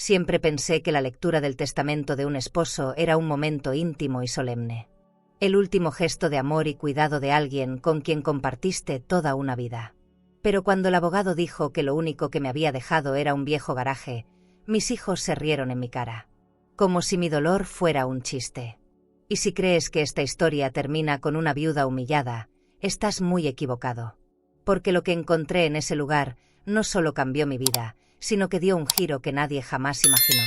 Siempre pensé que la lectura del testamento de un esposo era un momento íntimo y solemne. El último gesto de amor y cuidado de alguien con quien compartiste toda una vida. Pero cuando el abogado dijo que lo único que me había dejado era un viejo garaje, mis hijos se rieron en mi cara. Como si mi dolor fuera un chiste. Y si crees que esta historia termina con una viuda humillada, estás muy equivocado. Porque lo que encontré en ese lugar no solo cambió mi vida, sino que dio un giro que nadie jamás imaginó.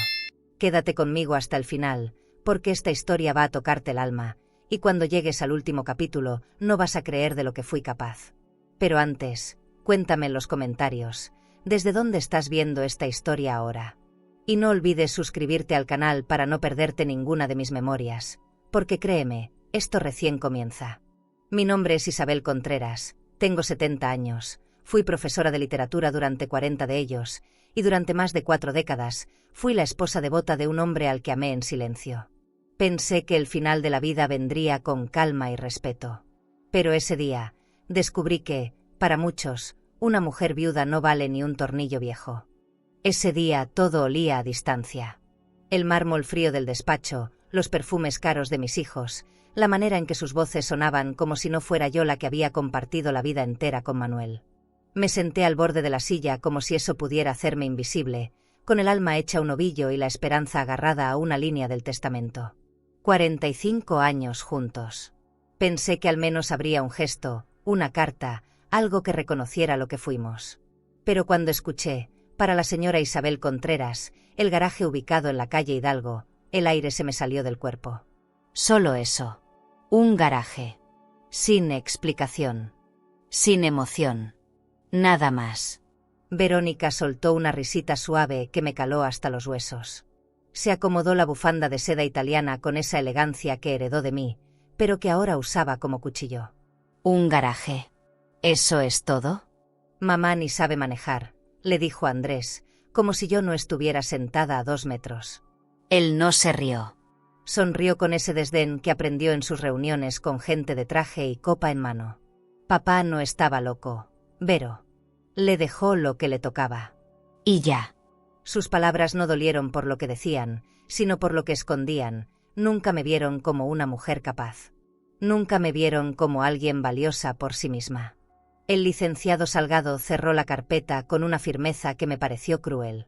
Quédate conmigo hasta el final, porque esta historia va a tocarte el alma, y cuando llegues al último capítulo no vas a creer de lo que fui capaz. Pero antes, cuéntame en los comentarios, ¿desde dónde estás viendo esta historia ahora? Y no olvides suscribirte al canal para no perderte ninguna de mis memorias, porque créeme, esto recién comienza. Mi nombre es Isabel Contreras, tengo 70 años, fui profesora de literatura durante 40 de ellos, y durante más de 4 décadas, fui la esposa devota de un hombre al que amé en silencio. Pensé que el final de la vida vendría con calma y respeto. Pero ese día, descubrí que, para muchos, una mujer viuda no vale ni un tornillo viejo. Ese día todo olía a distancia. El mármol frío del despacho, los perfumes caros de mis hijos, la manera en que sus voces sonaban como si no fuera yo la que había compartido la vida entera con Manuel. Me senté al borde de la silla como si eso pudiera hacerme invisible, con el alma hecha un ovillo y la esperanza agarrada a una línea del testamento. 45 años juntos. Pensé que al menos habría un gesto, una carta, algo que reconociera lo que fuimos. Pero cuando escuché, para la señora Isabel Contreras, el garaje ubicado en la calle Hidalgo, el aire se me salió del cuerpo. Solo eso. Un garaje. Sin explicación. Sin emoción. Nada más. Verónica soltó una risita suave que me caló hasta los huesos. Se acomodó la bufanda de seda italiana con esa elegancia que heredó de mí, pero que ahora usaba como cuchillo. ¿Un garaje? ¿Eso es todo? Mamá ni sabe manejar, le dijo Andrés, como si yo no estuviera sentada a 2 metros. Él no se rió. Sonrió con ese desdén que aprendió en sus reuniones con gente de traje y copa en mano. Papá no estaba loco, Vero. Le dejó lo que le tocaba. Y ya. Sus palabras no dolieron por lo que decían, sino por lo que escondían. Nunca me vieron como una mujer capaz. Nunca me vieron como alguien valiosa por sí misma. El licenciado Salgado cerró la carpeta con una firmeza que me pareció cruel.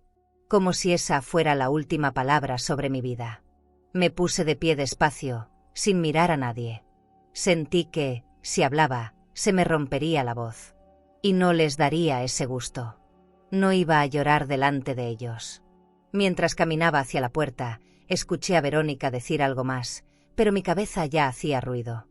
Como si esa fuera la última palabra sobre mi vida. Me puse de pie despacio, sin mirar a nadie. Sentí que, si hablaba, se me rompería la voz. Y no les daría ese gusto. No iba a llorar delante de ellos. Mientras caminaba hacia la puerta, escuché a Verónica decir algo más, pero mi cabeza ya hacía ruido.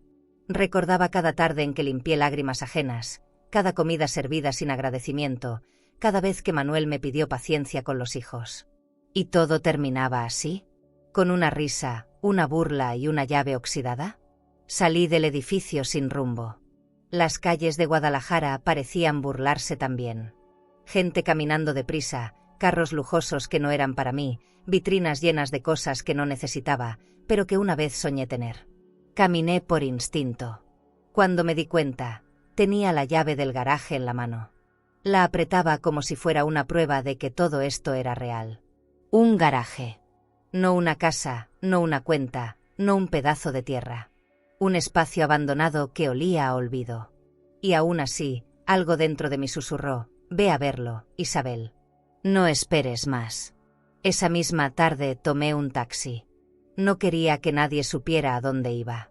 Recordaba cada tarde en que limpié lágrimas ajenas, cada comida servida sin agradecimiento, cada vez que Manuel me pidió paciencia con los hijos. ¿Y todo terminaba así? ¿Con una risa, una burla y una llave oxidada? Salí del edificio sin rumbo. Las calles de Guadalajara parecían burlarse también. Gente caminando deprisa, carros lujosos que no eran para mí, vitrinas llenas de cosas que no necesitaba, pero que una vez soñé tener. Caminé por instinto. Cuando me di cuenta, tenía la llave del garaje en la mano. La apretaba como si fuera una prueba de que todo esto era real. Un garaje. No una casa, no una cuenta, no un pedazo de tierra. Un espacio abandonado que olía a olvido. Y aún así, algo dentro de mí susurró, ve a verlo, Isabel. No esperes más. Esa misma tarde tomé un taxi. No quería que nadie supiera a dónde iba.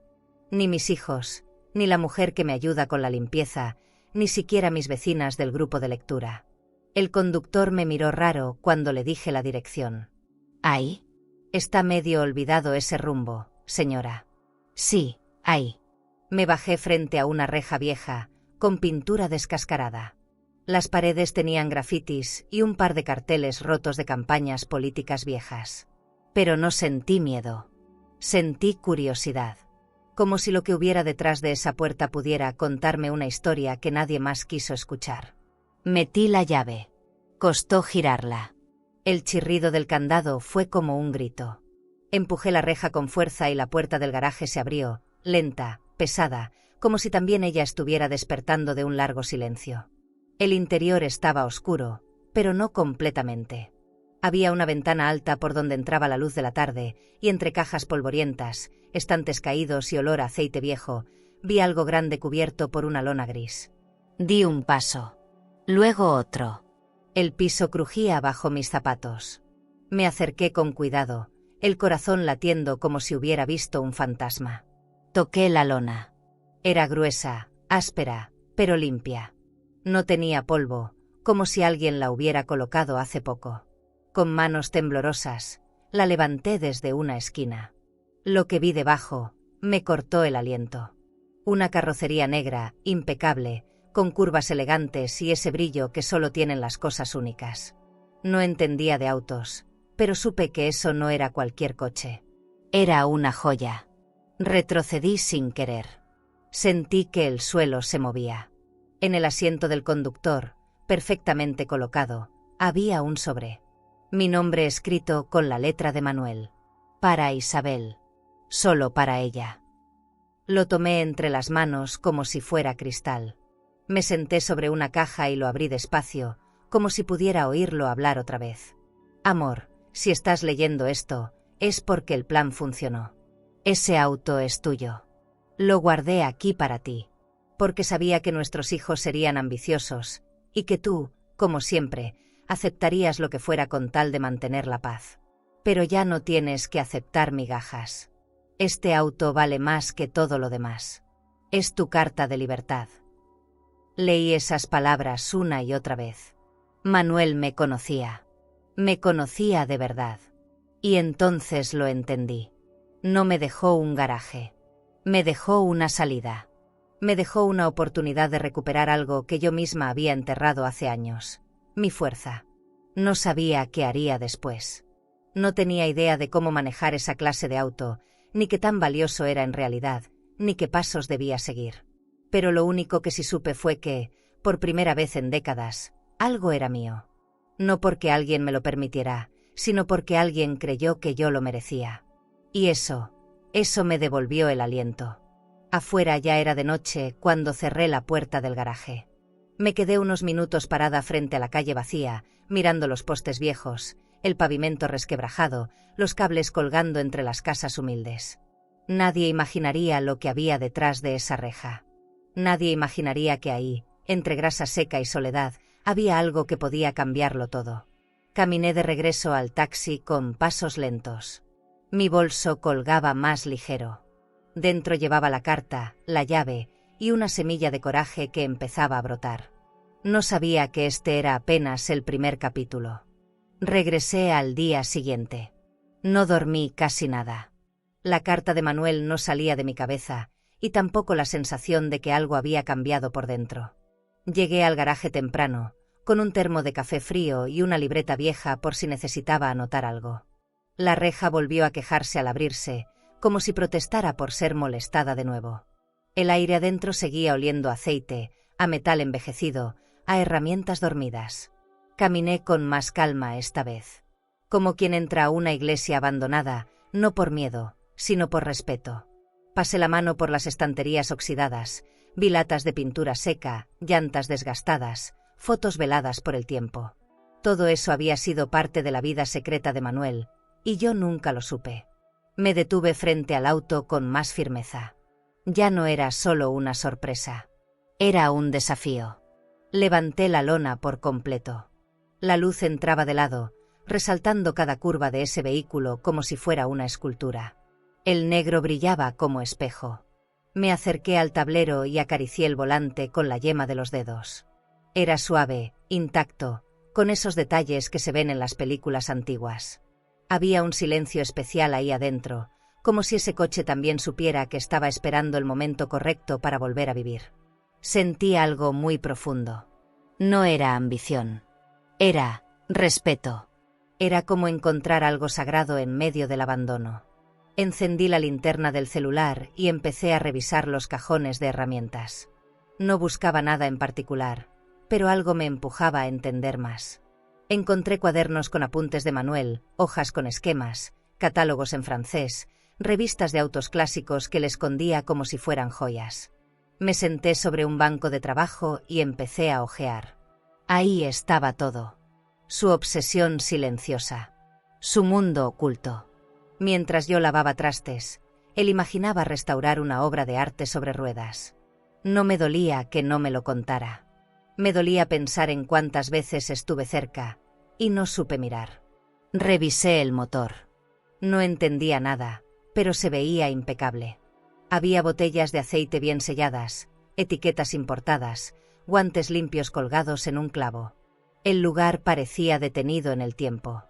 Ni mis hijos, ni la mujer que me ayuda con la limpieza, ni siquiera mis vecinas del grupo de lectura. El conductor me miró raro cuando le dije la dirección. ¿Ahí? Está medio olvidado ese rumbo, señora. Sí, ahí. Me bajé frente a una reja vieja, con pintura descascarada. Las paredes tenían grafitis y un par de carteles rotos de campañas políticas viejas. Pero no sentí miedo. Sentí curiosidad. Como si lo que hubiera detrás de esa puerta pudiera contarme una historia que nadie más quiso escuchar. Metí la llave. Costó girarla. El chirrido del candado fue como un grito. Empujé la reja con fuerza y la puerta del garaje se abrió, lenta, pesada, como si también ella estuviera despertando de un largo silencio. El interior estaba oscuro, pero no completamente. Había una ventana alta por donde entraba la luz de la tarde, y entre cajas polvorientas, estantes caídos y olor a aceite viejo, vi algo grande cubierto por una lona gris. Di un paso. Luego otro. El piso crujía bajo mis zapatos. Me acerqué con cuidado, el corazón latiendo como si hubiera visto un fantasma. Toqué la lona. Era gruesa, áspera, pero limpia. No tenía polvo, como si alguien la hubiera colocado hace poco. Con manos temblorosas, la levanté desde una esquina. Lo que vi debajo me cortó el aliento. Una carrocería negra, impecable, con curvas elegantes y ese brillo que solo tienen las cosas únicas. No entendía de autos, pero supe que eso no era cualquier coche. Era una joya. Retrocedí sin querer. Sentí que el suelo se movía. En el asiento del conductor, perfectamente colocado, había un sobre. Mi nombre escrito con la letra de Manuel. Para Isabel. Solo para ella. Lo tomé entre las manos como si fuera cristal. Me senté sobre una caja y lo abrí despacio, como si pudiera oírlo hablar otra vez. Amor, si estás leyendo esto, es porque el plan funcionó. Ese auto es tuyo. Lo guardé aquí para ti, porque sabía que nuestros hijos serían ambiciosos, y que tú, como siempre, aceptarías lo que fuera con tal de mantener la paz. Pero ya no tienes que aceptar migajas. Este auto vale más que todo lo demás. Es tu carta de libertad. Leí esas palabras una y otra vez. Manuel me conocía. Me conocía de verdad. Y entonces lo entendí. No me dejó un garaje. Me dejó una salida. Me dejó una oportunidad de recuperar algo que yo misma había enterrado hace años. Mi fuerza. No sabía qué haría después. No tenía idea de cómo manejar esa clase de auto, ni qué tan valioso era en realidad, ni qué pasos debía seguir. Pero lo único que sí supe fue que, por primera vez en décadas, algo era mío. No porque alguien me lo permitiera, sino porque alguien creyó que yo lo merecía. Y eso me devolvió el aliento. Afuera ya era de noche cuando cerré la puerta del garaje. Me quedé unos minutos parada frente a la calle vacía, mirando los postes viejos, el pavimento resquebrajado, los cables colgando entre las casas humildes. Nadie imaginaría lo que había detrás de esa reja. Nadie imaginaría que ahí, entre grasa seca y soledad, había algo que podía cambiarlo todo. Caminé de regreso al taxi con pasos lentos. Mi bolso colgaba más ligero. Dentro llevaba la carta, la llave y una semilla de coraje que empezaba a brotar. No sabía que este era apenas el primer capítulo. Regresé al día siguiente. No dormí casi nada. La carta de Manuel no salía de mi cabeza, y tampoco la sensación de que algo había cambiado por dentro. Llegué al garaje temprano, con un termo de café frío y una libreta vieja por si necesitaba anotar algo. La reja volvió a quejarse al abrirse, como si protestara por ser molestada de nuevo. El aire adentro seguía oliendo a aceite, a metal envejecido, a herramientas dormidas. Caminé con más calma esta vez. Como quien entra a una iglesia abandonada, no por miedo, sino por respeto. Pasé la mano por las estanterías oxidadas, vi latas de pintura seca, llantas desgastadas, fotos veladas por el tiempo. Todo eso había sido parte de la vida secreta de Manuel, y yo nunca lo supe. Me detuve frente al auto con más firmeza. Ya no era solo una sorpresa. Era un desafío. Levanté la lona por completo. La luz entraba de lado, resaltando cada curva de ese vehículo como si fuera una escultura. El negro brillaba como espejo. Me acerqué al tablero y acaricié el volante con la yema de los dedos. Era suave, intacto, con esos detalles que se ven en las películas antiguas. Había un silencio especial ahí adentro, como si ese coche también supiera que estaba esperando el momento correcto para volver a vivir. Sentí algo muy profundo. No era ambición. Era respeto. Era como encontrar algo sagrado en medio del abandono. Encendí la linterna del celular y empecé a revisar los cajones de herramientas. No buscaba nada en particular, pero algo me empujaba a entender más. Encontré cuadernos con apuntes de Manuel, hojas con esquemas, catálogos en francés, revistas de autos clásicos que le escondía como si fueran joyas. Me senté sobre un banco de trabajo y empecé a hojear. Ahí estaba todo. su obsesión silenciosa, su mundo oculto. Mientras yo lavaba trastes, él imaginaba restaurar una obra de arte sobre ruedas. No me dolía que no me lo contara. Me dolía pensar en cuántas veces estuve cerca y no supe mirar. Revisé el motor. No entendía nada, pero se veía impecable. Había botellas de aceite bien selladas, etiquetas importadas, guantes limpios colgados en un clavo. El lugar parecía detenido en el tiempo,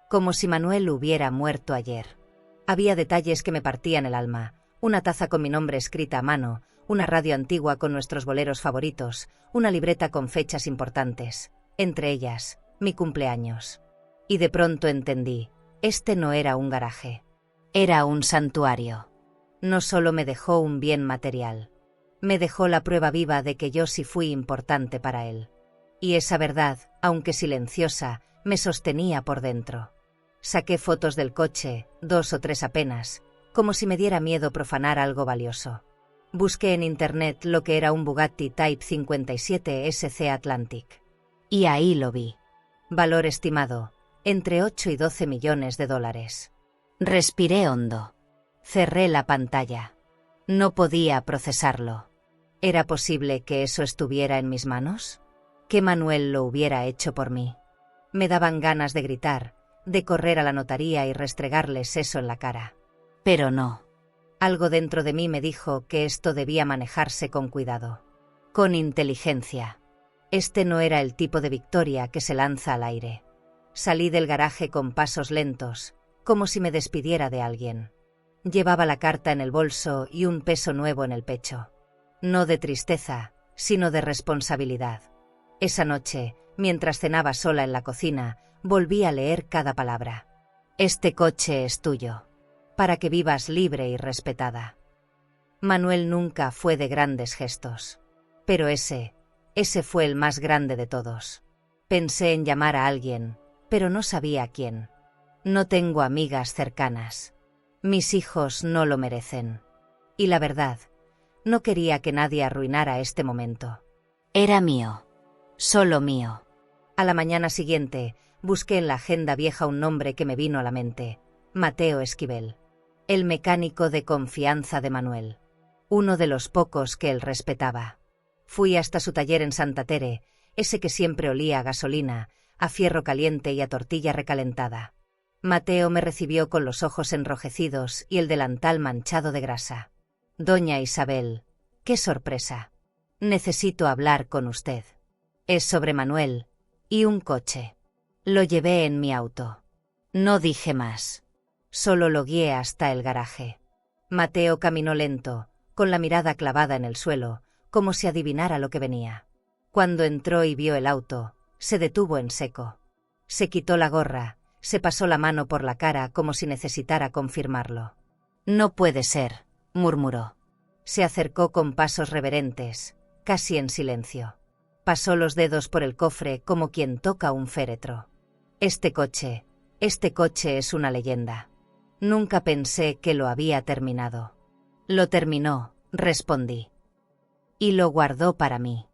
como si Manuel hubiera muerto ayer. Había detalles que me partían el alma: una taza con mi nombre escrita a mano, una radio antigua con nuestros boleros favoritos, una libreta con fechas importantes, entre ellas, mi cumpleaños. Y de pronto entendí, este no era un garaje. Era un santuario. No solo me dejó un bien material, me dejó la prueba viva de que yo sí fui importante para él. Y esa verdad, aunque silenciosa, me sostenía por dentro. Saqué fotos del coche, 2 o 3 apenas, como si me diera miedo profanar algo valioso. Busqué en internet lo que era un Bugatti Type 57 SC Atlantic. Y ahí lo vi. Valor estimado, entre 8 y 12 millones de dólares. Respiré hondo. Cerré la pantalla. No podía procesarlo. ¿Era posible que eso estuviera en mis manos? ¿Que Manuel lo hubiera hecho por mí? Me daban ganas de gritar, de correr a la notaría y restregarles eso en la cara. Pero no. Algo dentro de mí me dijo que esto debía manejarse con cuidado, con inteligencia. Este no era el tipo de victoria que se lanza al aire. Salí del garaje con pasos lentos, como si me despidiera de alguien. Llevaba la carta en el bolso y un peso nuevo en el pecho. No de tristeza, sino de responsabilidad. Esa noche, mientras cenaba sola en la cocina, volví a leer cada palabra. Este coche es tuyo, para que vivas libre y respetada. Manuel nunca fue de grandes gestos. Pero ese fue el más grande de todos. Pensé en llamar a alguien, pero no sabía a quién. No tengo amigas cercanas. Mis hijos no lo merecen. Y la verdad, no quería que nadie arruinara este momento. Era mío. Solo mío. A la mañana siguiente, busqué en la agenda vieja un nombre que me vino a la mente: Mateo Esquivel. El mecánico de confianza de Manuel. Uno de los pocos que él respetaba. Fui hasta su taller en Santa Tere, ese que siempre olía a gasolina, a fierro caliente y a tortilla recalentada. Mateo me recibió con los ojos enrojecidos y el delantal manchado de grasa. Doña Isabel, qué sorpresa. Necesito hablar con usted. Es sobre Manuel y un coche. Lo llevé en mi auto. No dije más. Solo lo guié hasta el garaje. Mateo caminó lento, con la mirada clavada en el suelo, como si adivinara lo que venía. Cuando entró y vio el auto, se detuvo en seco. Se quitó la gorra, se pasó la mano por la cara como si necesitara confirmarlo. No puede ser, murmuró. Se acercó con pasos reverentes, casi en silencio. Pasó los dedos por el cofre como quien toca un féretro. Este coche es una leyenda. Nunca pensé que lo había terminado. Lo terminó, respondí. Y lo guardó para mí.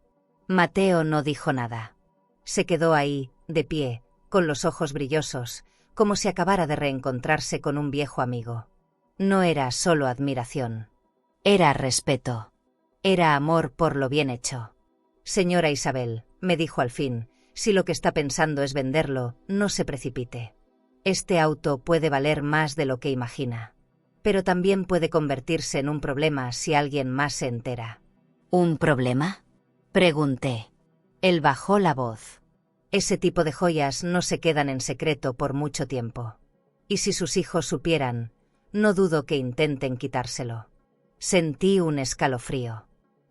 Mateo no dijo nada. Se quedó ahí, de pie, con los ojos brillosos, como si acabara de reencontrarse con un viejo amigo. No era solo admiración. Era respeto. Era amor por lo bien hecho. Señora Isabel, me dijo al fin, si lo que está pensando es venderlo, no se precipite. Este auto puede valer más de lo que imagina. Pero también puede convertirse en un problema si alguien más se entera. ¿Un problema?, pregunté. Él bajó la voz. Ese tipo de joyas no se quedan en secreto por mucho tiempo. Y si sus hijos supieran, no dudo que intenten quitárselo. Sentí un escalofrío.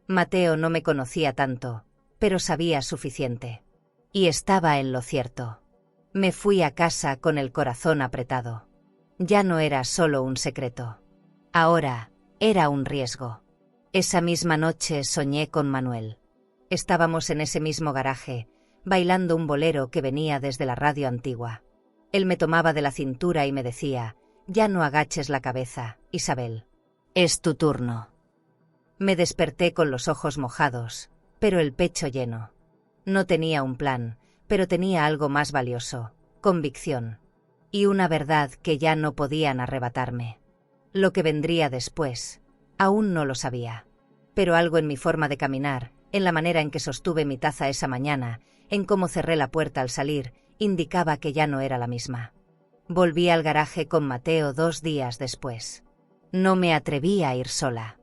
Mateo no me conocía tanto, pero sabía suficiente. Y estaba en lo cierto. Me fui a casa con el corazón apretado. Ya no era solo un secreto. Ahora, era un riesgo. Esa misma noche soñé con Manuel. Estábamos en ese mismo garaje, bailando un bolero que venía desde la radio antigua. Él me tomaba de la cintura y me decía: «Ya no agaches la cabeza, Isabel. Es tu turno». Me desperté con los ojos mojados, pero el pecho lleno. No tenía un plan, pero tenía algo más valioso: convicción. Y una verdad que ya no podían arrebatarme. Lo que vendría después, aún no lo sabía. Pero algo en mi forma de caminar, en la manera en que sostuve mi taza esa mañana, en cómo cerré la puerta al salir, indicaba que ya no era la misma. Volví al garaje con Mateo 2 días después. No me atreví a ir sola.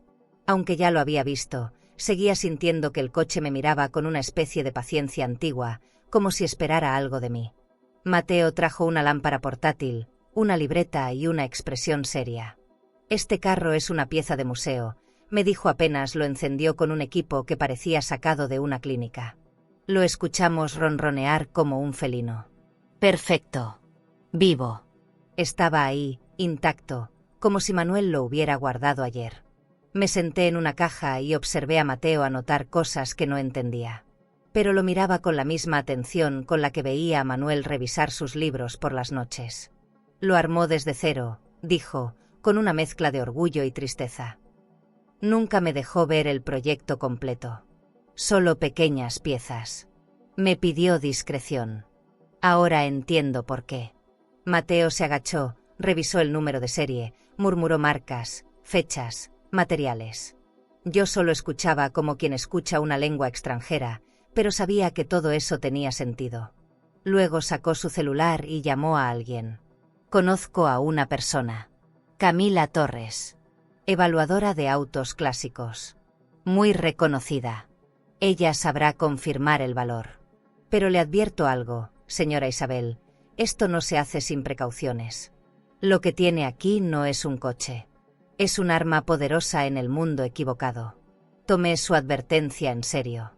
Aunque ya lo había visto, seguía sintiendo que el coche me miraba con una especie de paciencia antigua, como si esperara algo de mí. Mateo trajo una lámpara portátil, una libreta y una expresión seria. «Este carro es una pieza de museo», me dijo apenas lo encendió con un equipo que parecía sacado de una clínica. Lo escuchamos ronronear como un felino. «Perfecto. Vivo». Estaba ahí, intacto, como si Manuel lo hubiera guardado ayer. Me senté en una caja y observé a Mateo anotar cosas que no entendía. Pero lo miraba con la misma atención con la que veía a Manuel revisar sus libros por las noches. «Lo armó desde cero», dijo, con una mezcla de orgullo y tristeza. Nunca me dejó ver el proyecto completo. Solo pequeñas piezas. Me pidió discreción. Ahora entiendo por qué. Mateo se agachó, revisó el número de serie, murmuró marcas, fechas, materiales. Yo solo escuchaba como quien escucha una lengua extranjera, pero sabía que todo eso tenía sentido. Luego sacó su celular y llamó a alguien. «Conozco a una persona. Camila Torres. Evaluadora de autos clásicos. Muy reconocida. Ella sabrá confirmar el valor. Pero le advierto algo, señora Isabel, esto no se hace sin precauciones. Lo que tiene aquí no es un coche. Es un arma poderosa en el mundo equivocado». Tomé su advertencia en serio.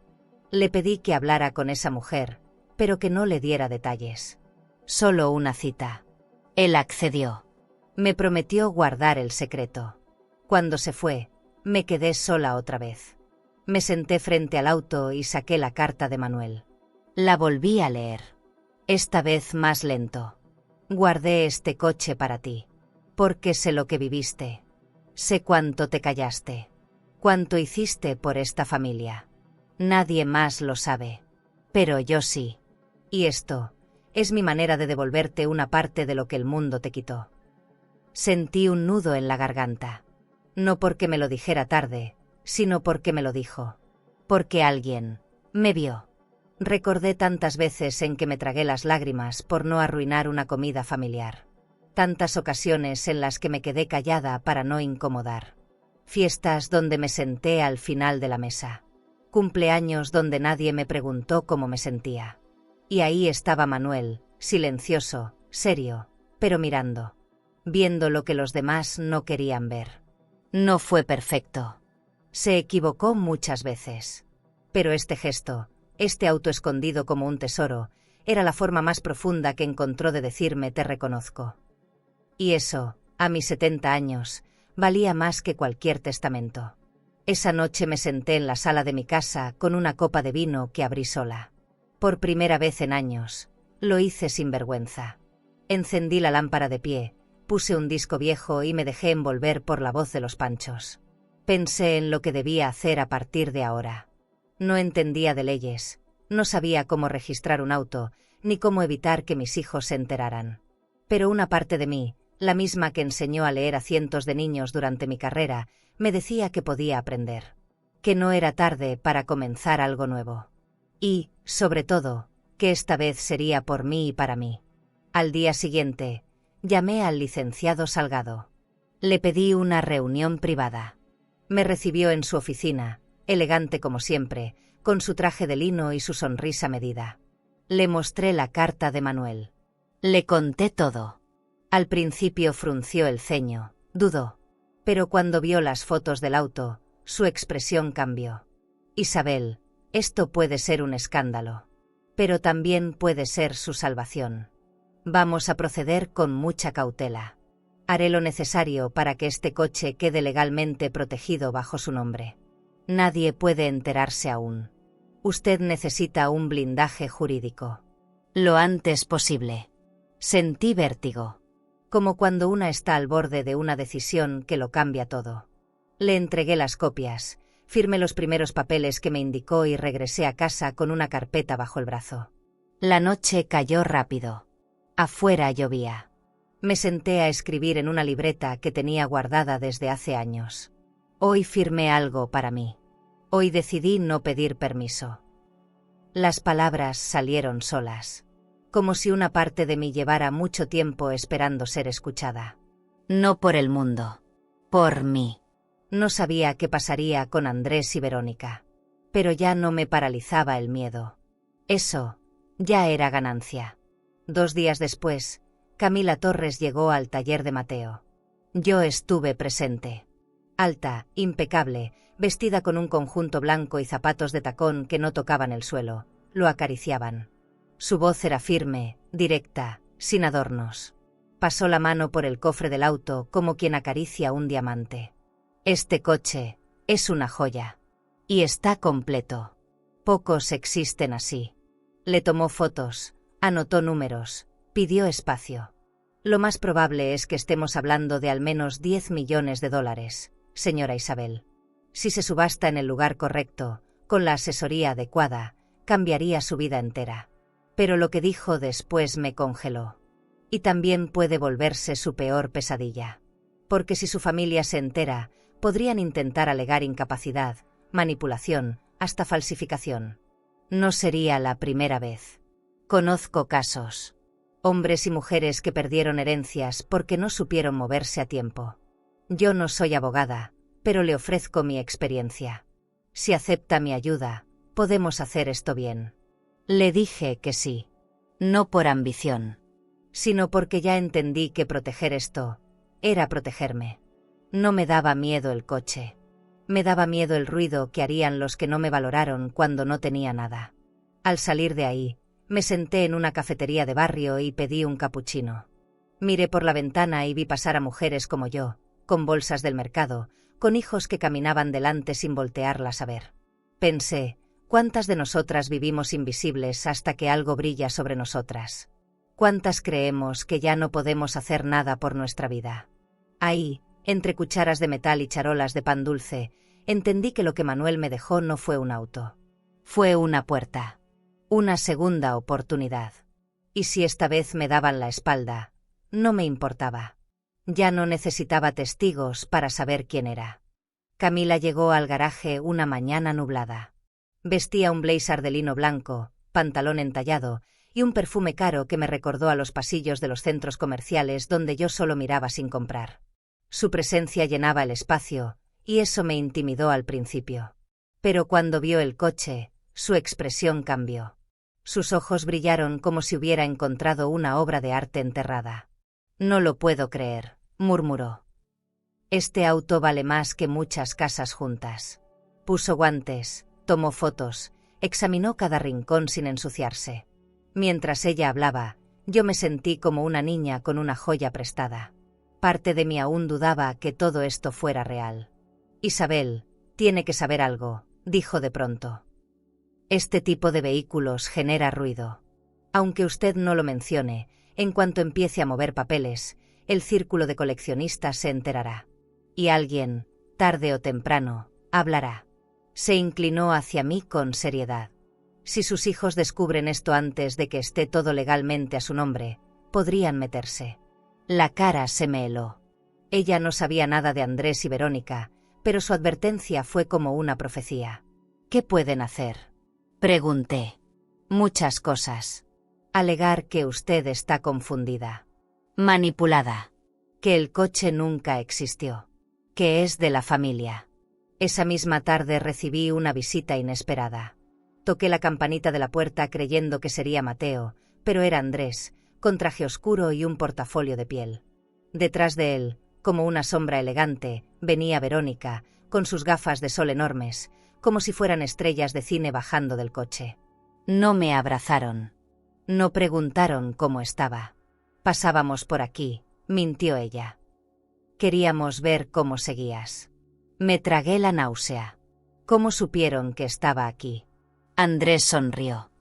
Le pedí que hablara con esa mujer, pero que no le diera detalles. Solo una cita. Él accedió. Me prometió guardar el secreto. Cuando se fue, me quedé sola otra vez. Me senté frente al auto y saqué la carta de Manuel. La volví a leer. Esta vez más lento. «Guardé este coche para ti. Porque sé lo que viviste. Sé cuánto te callaste. Cuánto hiciste por esta familia. Nadie más lo sabe. Pero yo sí. Y esto es mi manera de devolverte una parte de lo que el mundo te quitó». Sentí un nudo en la garganta. No porque me lo dijera tarde, sino porque me lo dijo. Porque alguien me vio. Recordé tantas veces en que me tragué las lágrimas por no arruinar una comida familiar. Tantas ocasiones en las que me quedé callada para no incomodar. Fiestas donde me senté al final de la mesa. Cumpleaños donde nadie me preguntó cómo me sentía. Y ahí estaba Manuel, silencioso, serio, pero mirando. Viendo lo que los demás no querían ver. No fue perfecto. Se equivocó muchas veces. Pero este gesto, este auto escondido como un tesoro, era la forma más profunda que encontró de decirme «te reconozco». Y eso, a mis 70 años, valía más que cualquier testamento. Esa noche me senté en la sala de mi casa con una copa de vino que abrí sola. Por primera vez en años, lo hice sin vergüenza. Encendí la lámpara de pie, puse un disco viejo y me dejé envolver por la voz de los Panchos. Pensé en lo que debía hacer a partir de ahora. No entendía de leyes, no sabía cómo registrar un auto, ni cómo evitar que mis hijos se enteraran. Pero una parte de mí, la misma que enseñó a leer a cientos de niños durante mi carrera, me decía que podía aprender. Que no era tarde para comenzar algo nuevo. Y, sobre todo, que esta vez sería por mí y para mí. Al día siguiente, llamé al licenciado Salgado. Le pedí una reunión privada. Me recibió en su oficina, elegante como siempre, con su traje de lino y su sonrisa medida. Le mostré la carta de Manuel. Le conté todo. Al principio frunció el ceño, dudó. Pero cuando vio las fotos del auto, su expresión cambió. «Isabel, esto puede ser un escándalo. Pero también puede ser su salvación. Vamos a proceder con mucha cautela. Haré lo necesario para que este coche quede legalmente protegido bajo su nombre. Nadie puede enterarse aún. Usted necesita un blindaje jurídico. Lo antes posible». Sentí vértigo. Como cuando una está al borde de una decisión que lo cambia todo. Le entregué las copias, firmé los primeros papeles que me indicó y regresé a casa con una carpeta bajo el brazo. La noche cayó rápido. Afuera llovía. Me senté a escribir en una libreta que tenía guardada desde hace años. Hoy firmé algo para mí. Hoy decidí no pedir permiso. Las palabras salieron solas, como si una parte de mí llevara mucho tiempo esperando ser escuchada. No por el mundo, por mí. No sabía qué pasaría con Andrés y Verónica, pero ya no me paralizaba el miedo. Eso ya era ganancia. 2 días después, Camila Torres llegó al taller de Mateo. Yo estuve presente. Alta, impecable, vestida con un conjunto blanco y zapatos de tacón que no tocaban el suelo, lo acariciaban. Su voz era firme, directa, sin adornos. Pasó la mano por el cofre del auto como quien acaricia un diamante. Este coche es una joya. Y está completo. Pocos existen así. Le tomó fotos, anotó números, pidió espacio. Lo más probable es que estemos hablando de al menos $10 millones, señora Isabel. Si se subasta en el lugar correcto, con la asesoría adecuada, cambiaría su vida entera. Pero lo que dijo después me congeló. Y también puede volverse su peor pesadilla. Porque si su familia se entera, podrían intentar alegar incapacidad, manipulación, hasta falsificación. No sería la primera vez. Conozco casos. Hombres y mujeres que perdieron herencias porque no supieron moverse a tiempo. Yo no soy abogada, pero le ofrezco mi experiencia. Si acepta mi ayuda, podemos hacer esto bien. Le dije que sí. No por ambición, sino porque ya entendí que proteger esto era protegerme. No me daba miedo el coche. Me daba miedo el ruido que harían los que no me valoraron cuando no tenía nada. Al salir de ahí, me senté en una cafetería de barrio y pedí un capuchino. Miré por la ventana y vi pasar a mujeres como yo, con bolsas del mercado, con hijos que caminaban delante sin voltearlas a ver. Pensé, ¿cuántas de nosotras vivimos invisibles hasta que algo brilla sobre nosotras? ¿Cuántas creemos que ya no podemos hacer nada por nuestra vida? Ahí, entre cucharas de metal y charolas de pan dulce, entendí que lo que Manuel me dejó no fue un auto. Fue una puerta. Una segunda oportunidad. Y si esta vez me daban la espalda, no me importaba. Ya no necesitaba testigos para saber quién era. Camila llegó al garaje una mañana nublada. Vestía un blazer de lino blanco, pantalón entallado y un perfume caro que me recordó a los pasillos de los centros comerciales donde yo solo miraba sin comprar. Su presencia llenaba el espacio, y eso me intimidó al principio. Pero cuando vio el coche, su expresión cambió. Sus ojos brillaron como si hubiera encontrado una obra de arte enterrada. «No lo puedo creer», murmuró. «Este auto vale más que muchas casas juntas». Puso guantes, tomó fotos, examinó cada rincón sin ensuciarse. Mientras ella hablaba, yo me sentí como una niña con una joya prestada. Parte de mí aún dudaba que todo esto fuera real. «Isabel, tiene que saber algo», dijo de pronto. «Este tipo de vehículos genera ruido. Aunque usted no lo mencione, en cuanto empiece a mover papeles, el círculo de coleccionistas se enterará. Y alguien, tarde o temprano, hablará». Se inclinó hacia mí con seriedad. «Si sus hijos descubren esto antes de que esté todo legalmente a su nombre, podrían meterse». La cara se me heló. Ella no sabía nada de Andrés y Verónica, pero su advertencia fue como una profecía. «¿Qué pueden hacer?», pregunté. «Muchas cosas. Alegar que usted está confundida. Manipulada. Que el coche nunca existió. Que es de la familia». Esa misma tarde recibí una visita inesperada. Toqué la campanita de la puerta creyendo que sería Mateo, pero era Andrés, con traje oscuro y un portafolio de piel. Detrás de él, como una sombra elegante, venía Verónica, con sus gafas de sol enormes, como si fueran estrellas de cine bajando del coche. No me abrazaron. No preguntaron cómo estaba. «Pasábamos por aquí», mintió ella. «Queríamos ver cómo seguías». Me tragué la náusea. ¿Cómo supieron que estaba aquí? Andrés sonrió.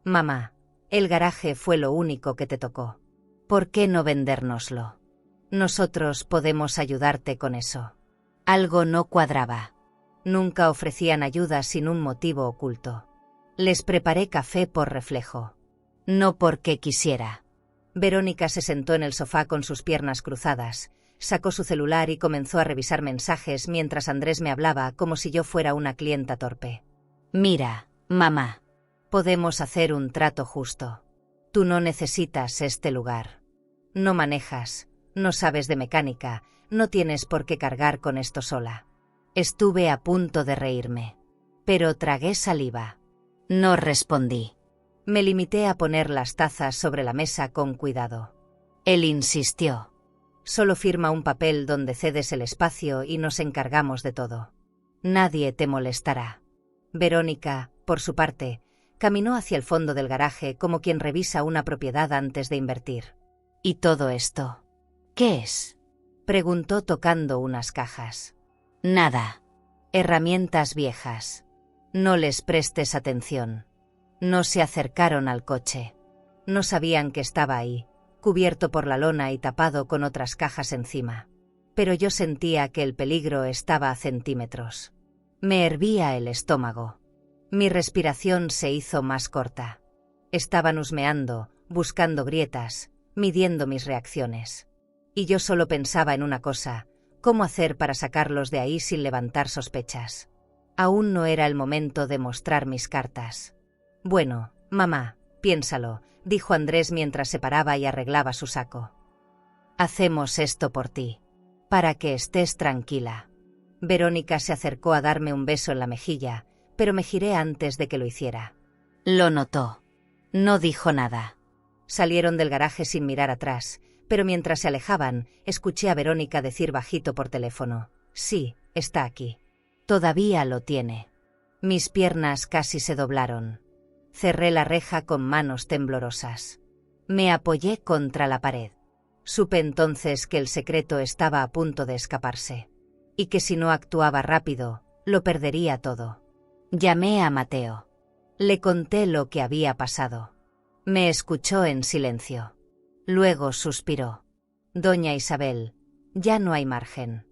«Mamá, el garaje fue lo único que te tocó. ¿Por qué no vendérnoslo? Nosotros podemos ayudarte con eso». Algo no cuadraba. Nunca ofrecían ayuda sin un motivo oculto. Les preparé café por reflejo. No porque quisiera. Verónica se sentó en el sofá con sus piernas cruzadas, sacó su celular y comenzó a revisar mensajes mientras Andrés me hablaba como si yo fuera una clienta torpe. Mira, mamá. Podemos hacer un trato justo. Tú no necesitas este lugar. No manejas, no sabes de mecánica, no tienes por qué cargar con esto sola. Estuve a punto de reírme. Pero tragué saliva. No respondí. Me limité a poner las tazas sobre la mesa con cuidado. Él insistió. Solo firma un papel donde cedes el espacio y nos encargamos de todo. Nadie te molestará. Verónica, por su parte, caminó hacia el fondo del garaje como quien revisa una propiedad antes de invertir. ¿Y todo esto? ¿Qué es? Preguntó tocando unas cajas. Nada. Herramientas viejas. No les prestes atención. No se acercaron al coche. No sabían que estaba ahí, cubierto por la lona y tapado con otras cajas encima. Pero yo sentía que el peligro estaba a centímetros. Me hervía el estómago. Mi respiración se hizo más corta. Estaban husmeando, buscando grietas, midiendo mis reacciones. Y yo solo pensaba en una cosa: cómo hacer para sacarlos de ahí sin levantar sospechas. Aún no era el momento de mostrar mis cartas. Bueno, mamá, piénsalo, dijo Andrés mientras se paraba y arreglaba su saco. Hacemos esto por ti. Para que estés tranquila. Verónica se acercó a darme un beso en la mejilla, pero me giré antes de que lo hiciera. Lo notó. No dijo nada. Salieron del garaje sin mirar atrás, pero mientras se alejaban, escuché a Verónica decir bajito por teléfono: sí, está aquí. Todavía lo tiene. Mis piernas casi se doblaron. Cerré la reja con manos temblorosas. Me apoyé contra la pared. Supe entonces que el secreto estaba a punto de escaparse. Y que si no actuaba rápido, lo perdería todo. Llamé a Mateo. Le conté lo que había pasado. Me escuchó en silencio. Luego suspiró. Doña Isabel, ya no hay margen.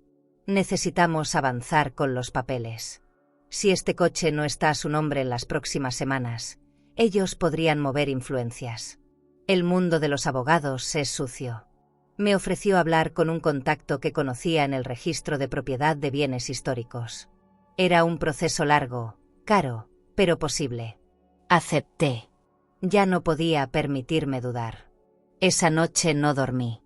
Necesitamos avanzar con los papeles. Si este coche no está a su nombre en las próximas semanas, ellos podrían mover influencias. El mundo de los abogados es sucio. Me ofreció hablar con un contacto que conocía en el registro de propiedad de bienes históricos. Era un proceso largo, caro, pero posible. Acepté. Ya no podía permitirme dudar. Esa noche no dormí.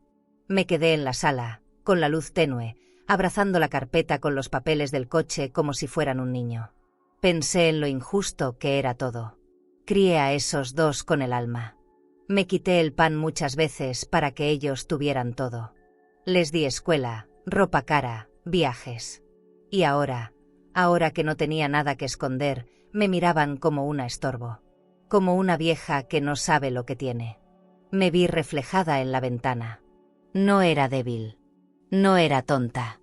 Me quedé en la sala, con la luz tenue, abrazando la carpeta con los papeles del coche como si fueran un niño. Pensé en lo injusto que era todo. Crié a esos dos con el alma. Me quité el pan muchas veces para que ellos tuvieran todo. Les di escuela, ropa cara, viajes. Y ahora que no tenía nada que esconder, me miraban como una estorbo. Como una vieja que no sabe lo que tiene. Me vi reflejada en la ventana. No era débil. No era tonta.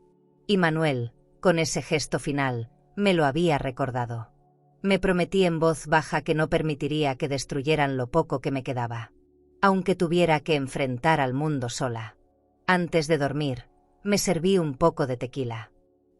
Y Manuel, con ese gesto final, me lo había recordado. Me prometí en voz baja que no permitiría que destruyeran lo poco que me quedaba. Aunque tuviera que enfrentar al mundo sola. Antes de dormir, me serví un poco de tequila.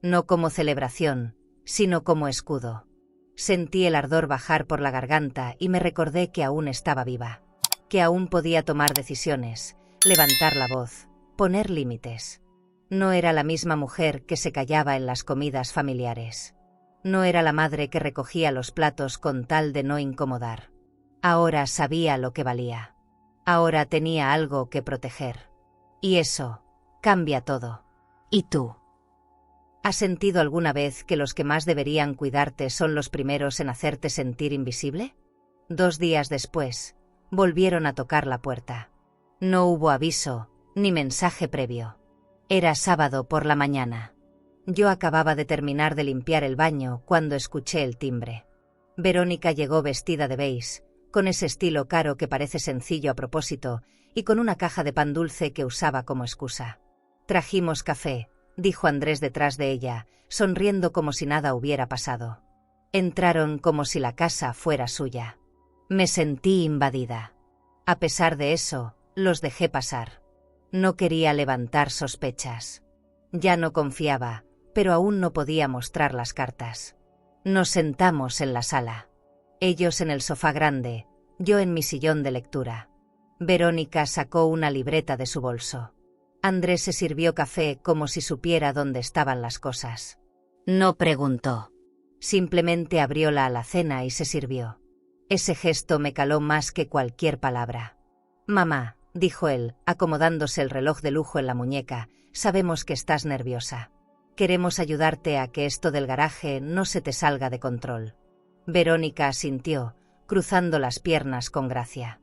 No como celebración, sino como escudo. Sentí el ardor bajar por la garganta y me recordé que aún estaba viva. Que aún podía tomar decisiones, levantar la voz, poner límites. No era la misma mujer que se callaba en las comidas familiares. No era la madre que recogía los platos con tal de no incomodar. Ahora sabía lo que valía. Ahora tenía algo que proteger. Y eso cambia todo. ¿Y tú? ¿Has sentido alguna vez que los que más deberían cuidarte son los primeros en hacerte sentir invisible? 2 días después, volvieron a tocar la puerta. No hubo aviso, ni mensaje previo. Era sábado por la mañana. Yo acababa de terminar de limpiar el baño cuando escuché el timbre. Verónica llegó vestida de beige, con ese estilo caro que parece sencillo a propósito, y con una caja de pan dulce que usaba como excusa. Trajimos café, dijo Andrés detrás de ella, sonriendo como si nada hubiera pasado. Entraron como si la casa fuera suya. Me sentí invadida. A pesar de eso, los dejé pasar. No quería levantar sospechas. Ya no confiaba, pero aún no podía mostrar las cartas. Nos sentamos en la sala. Ellos en el sofá grande, Yo en mi sillón de lectura. Verónica sacó una libreta de su bolso. Andrés se sirvió café como si supiera dónde estaban las cosas. No preguntó. Simplemente abrió la alacena y se sirvió. Ese gesto me caló más que cualquier palabra. Mamá, dijo él, acomodándose el reloj de lujo en la muñeca, sabemos que estás nerviosa. Queremos ayudarte a que esto del garaje no se te salga de control. Verónica asintió, cruzando las piernas con gracia.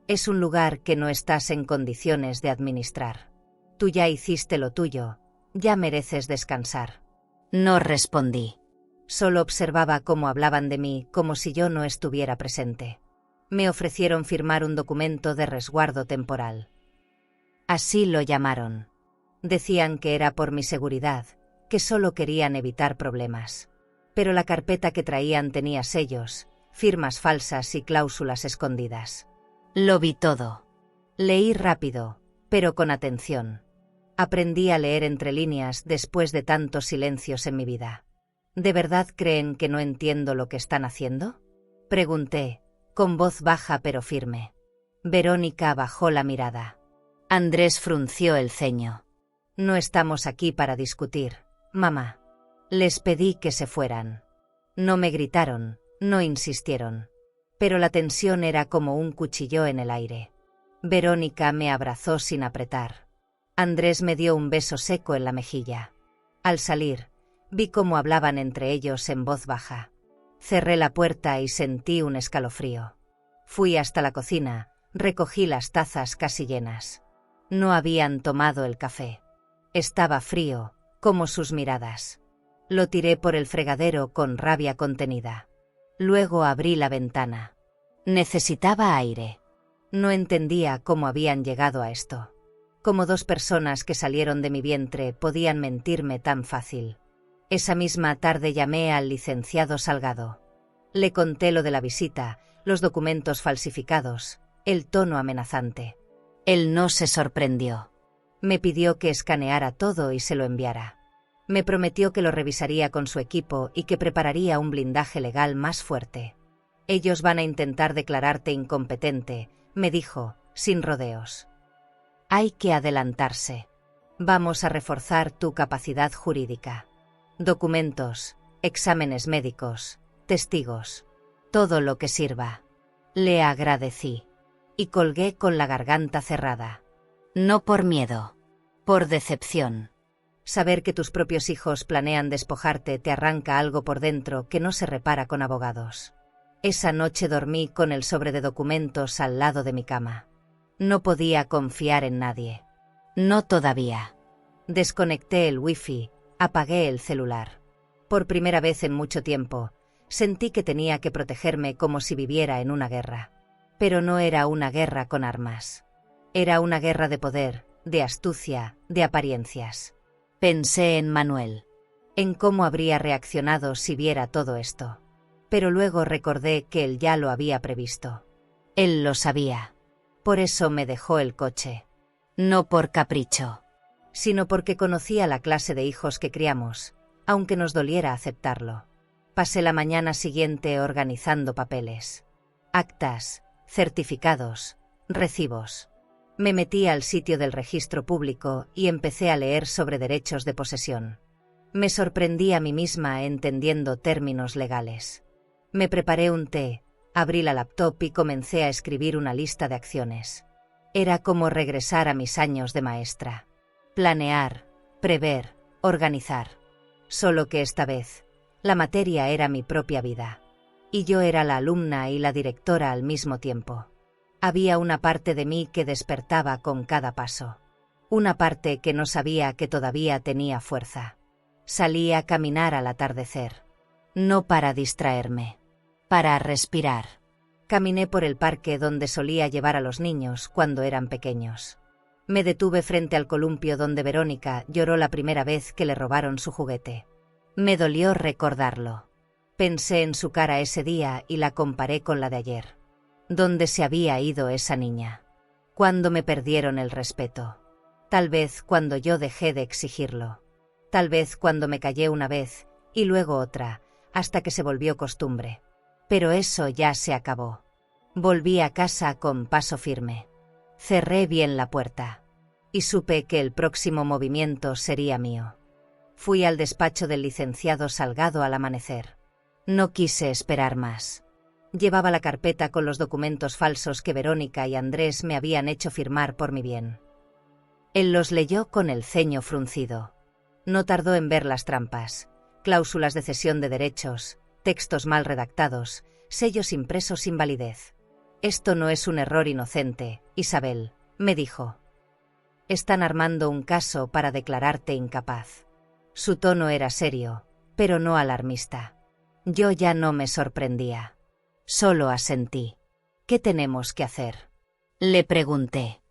Es un lugar que no estás en condiciones de administrar. Tú ya hiciste lo tuyo, ya mereces descansar. No respondí. Solo observaba cómo hablaban de mí como si yo no estuviera presente. Me ofrecieron firmar un documento de resguardo temporal. Así lo llamaron. Decían que era por mi seguridad, que solo querían evitar problemas. Pero la carpeta que traían tenía sellos, firmas falsas y cláusulas escondidas. Lo vi todo. Leí rápido, pero con atención. Aprendí a leer entre líneas después de tantos silencios en mi vida. ¿De verdad creen que no entiendo lo que están haciendo? Pregunté, con voz baja pero firme. Verónica bajó la mirada. Andrés frunció el ceño. No estamos aquí para discutir, mamá. Les pedí que se fueran. No me gritaron, no insistieron. Pero la tensión era como un cuchillo en el aire. Verónica me abrazó sin apretar. Andrés me dio un beso seco en la mejilla. Al salir, vi cómo hablaban entre ellos en voz baja. Cerré la puerta y sentí un escalofrío. Fui hasta la cocina, recogí las tazas casi llenas. No habían tomado el café. Estaba frío, como sus miradas. Lo tiré por el fregadero con rabia contenida. Luego abrí la ventana. Necesitaba aire. No entendía cómo habían llegado a esto. Como dos personas que salieron de mi vientre podían mentirme tan fácil. Esa misma tarde llamé al licenciado Salgado. Le conté lo de la visita, los documentos falsificados, el tono amenazante. Él no se sorprendió. Me pidió que escaneara todo y se lo enviara. Me prometió que lo revisaría con su equipo y que prepararía un blindaje legal más fuerte. Ellos van a intentar declararte incompetente, me dijo, sin rodeos. Hay que adelantarse. Vamos a reforzar tu capacidad jurídica. Documentos, exámenes médicos, testigos. Todo lo que sirva. Le agradecí. Y colgué con la garganta cerrada. No por miedo. Por decepción. Saber que tus propios hijos planean despojarte te arranca algo por dentro que no se repara con abogados. Esa noche dormí con el sobre de documentos al lado de mi cama. No podía confiar en nadie. No todavía. Desconecté el wifi, apagué el celular. Por primera vez en mucho tiempo, sentí que tenía que protegerme como si viviera en una guerra. Pero no era una guerra con armas. Era una guerra de poder, de astucia, de apariencias. Pensé en Manuel. En cómo habría reaccionado si viera todo esto. Pero luego recordé que él ya lo había previsto. Él lo sabía. Por eso me dejó el coche. No por capricho, sino porque conocía la clase de hijos que criamos, aunque nos doliera aceptarlo. Pasé la mañana siguiente organizando papeles. Actas, certificados, recibos. Me metí al sitio del registro público y empecé a leer sobre derechos de posesión. Me sorprendí a mí misma entendiendo términos legales. Me preparé un té, abrí la laptop y comencé a escribir una lista de acciones. Era como regresar a mis años de maestra. Planear, prever, organizar. Solo que esta vez, la materia era mi propia vida. Y yo era la alumna y la directora al mismo tiempo. Había una parte de mí que despertaba con cada paso. Una parte que no sabía que todavía tenía fuerza. Salí a caminar al atardecer. No para distraerme. Para respirar. Caminé por el parque donde solía llevar a los niños cuando eran pequeños. Me detuve frente al columpio donde Verónica lloró la primera vez que le robaron su juguete. Me dolió recordarlo. Pensé en su cara ese día y la comparé con la de ayer. ¿Dónde se había ido esa niña? ¿Cuándo me perdieron el respeto? Tal vez cuando yo dejé de exigirlo. Tal vez cuando me callé una vez y luego otra, hasta que se volvió costumbre. Pero eso ya se acabó. Volví a casa con paso firme. Cerré bien la puerta. Y supe que el próximo movimiento sería mío. Fui al despacho del licenciado Salgado al amanecer. No quise esperar más. Llevaba la carpeta con los documentos falsos que Verónica y Andrés me habían hecho firmar por mi bien. Él los leyó con el ceño fruncido. No tardó en ver las trampas, cláusulas de cesión de derechos, textos mal redactados, sellos impresos sin validez. Esto no es un error inocente, Isabel, me dijo. Están armando un caso para declararte incapaz. Su tono era serio, pero no alarmista. Yo ya no me sorprendía. Solo asentí. ¿Qué tenemos que hacer? Le pregunté.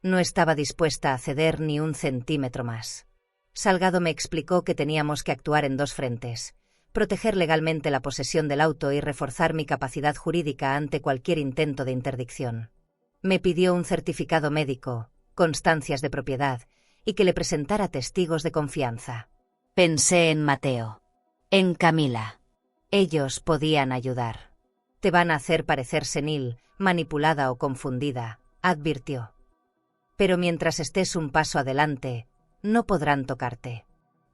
No estaba dispuesta a ceder ni un centímetro más. Salgado me explicó que teníamos que actuar en dos frentes: proteger legalmente la posesión del auto y reforzar mi capacidad jurídica ante cualquier intento de interdicción. Me pidió un certificado médico, constancias de propiedad, y que le presentara testigos de confianza. Pensé en Mateo, en Camila. Ellos podían ayudar. Te van a hacer parecer senil, manipulada o confundida, advirtió. Pero mientras estés un paso adelante, no podrán tocarte.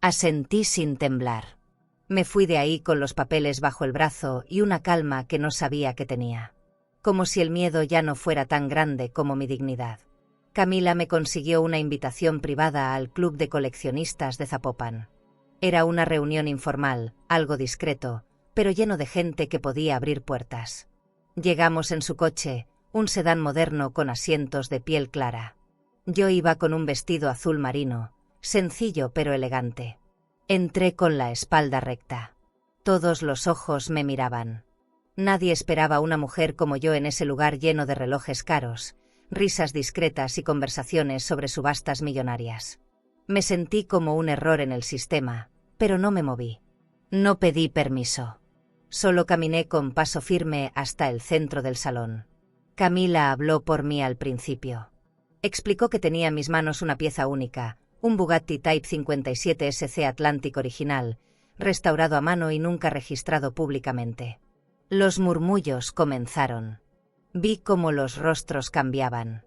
Asentí sin temblar. Me fui de ahí con los papeles bajo el brazo y una calma que no sabía que tenía. Como si el miedo ya no fuera tan grande como mi dignidad. Camila me consiguió una invitación privada al Club de Coleccionistas de Zapopan. Era una reunión informal, algo discreto, pero lleno de gente que podía abrir puertas. Llegamos en su coche, un sedán moderno con asientos de piel clara. Yo iba con un vestido azul marino, sencillo pero elegante. Entré con la espalda recta. Todos los ojos me miraban. Nadie esperaba una mujer como yo en ese lugar lleno de relojes caros, risas discretas y conversaciones sobre subastas millonarias. Me sentí como un error en el sistema, pero no me moví. No pedí permiso. Solo caminé con paso firme hasta el centro del salón. Camila habló por mí al principio. Explicó que tenía en mis manos una pieza única, un Bugatti Type 57 SC Atlantic original, restaurado a mano y nunca registrado públicamente. Los murmullos comenzaron. Vi cómo los rostros cambiaban.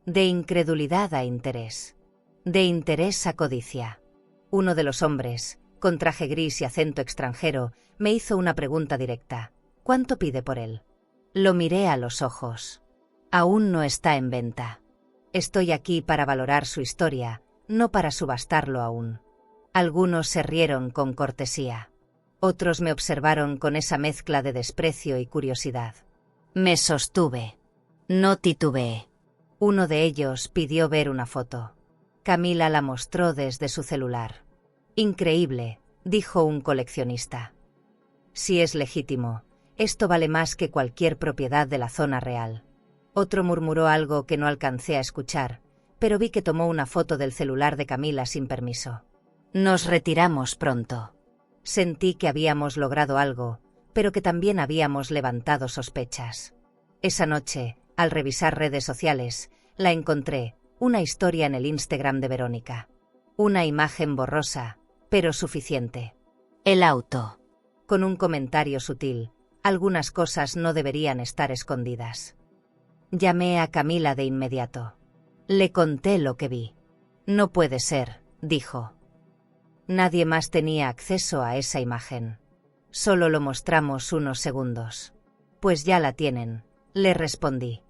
De incredulidad a interés. De interés a codicia. Uno de los hombres, con traje gris y acento extranjero, me hizo una pregunta directa. ¿Cuánto pide por él? Lo miré a los ojos. Aún no está en venta. Estoy aquí para valorar su historia, no para subastarlo aún. Algunos se rieron con cortesía. Otros me observaron con esa mezcla de desprecio y curiosidad. Me sostuve. No titubeé. Uno de ellos pidió ver una foto. Camila la mostró desde su celular. Increíble, dijo un coleccionista. Si es legítimo, esto vale más que cualquier propiedad de la zona real. Otro murmuró algo que no alcancé a escuchar, pero vi que tomó una foto del celular de Camila sin permiso. Nos retiramos pronto. Sentí que habíamos logrado algo, pero que también habíamos levantado sospechas. Esa noche, al revisar redes sociales, la encontré, una historia en el Instagram de Verónica. Una imagen borrosa, pero suficiente. El auto. Con un comentario sutil, algunas cosas no deberían estar escondidas. Llamé a Camila de inmediato. Le conté lo que vi. No puede ser, dijo. Nadie más tenía acceso a esa imagen. Solo lo mostramos unos segundos. Pues ya la tienen, le respondí.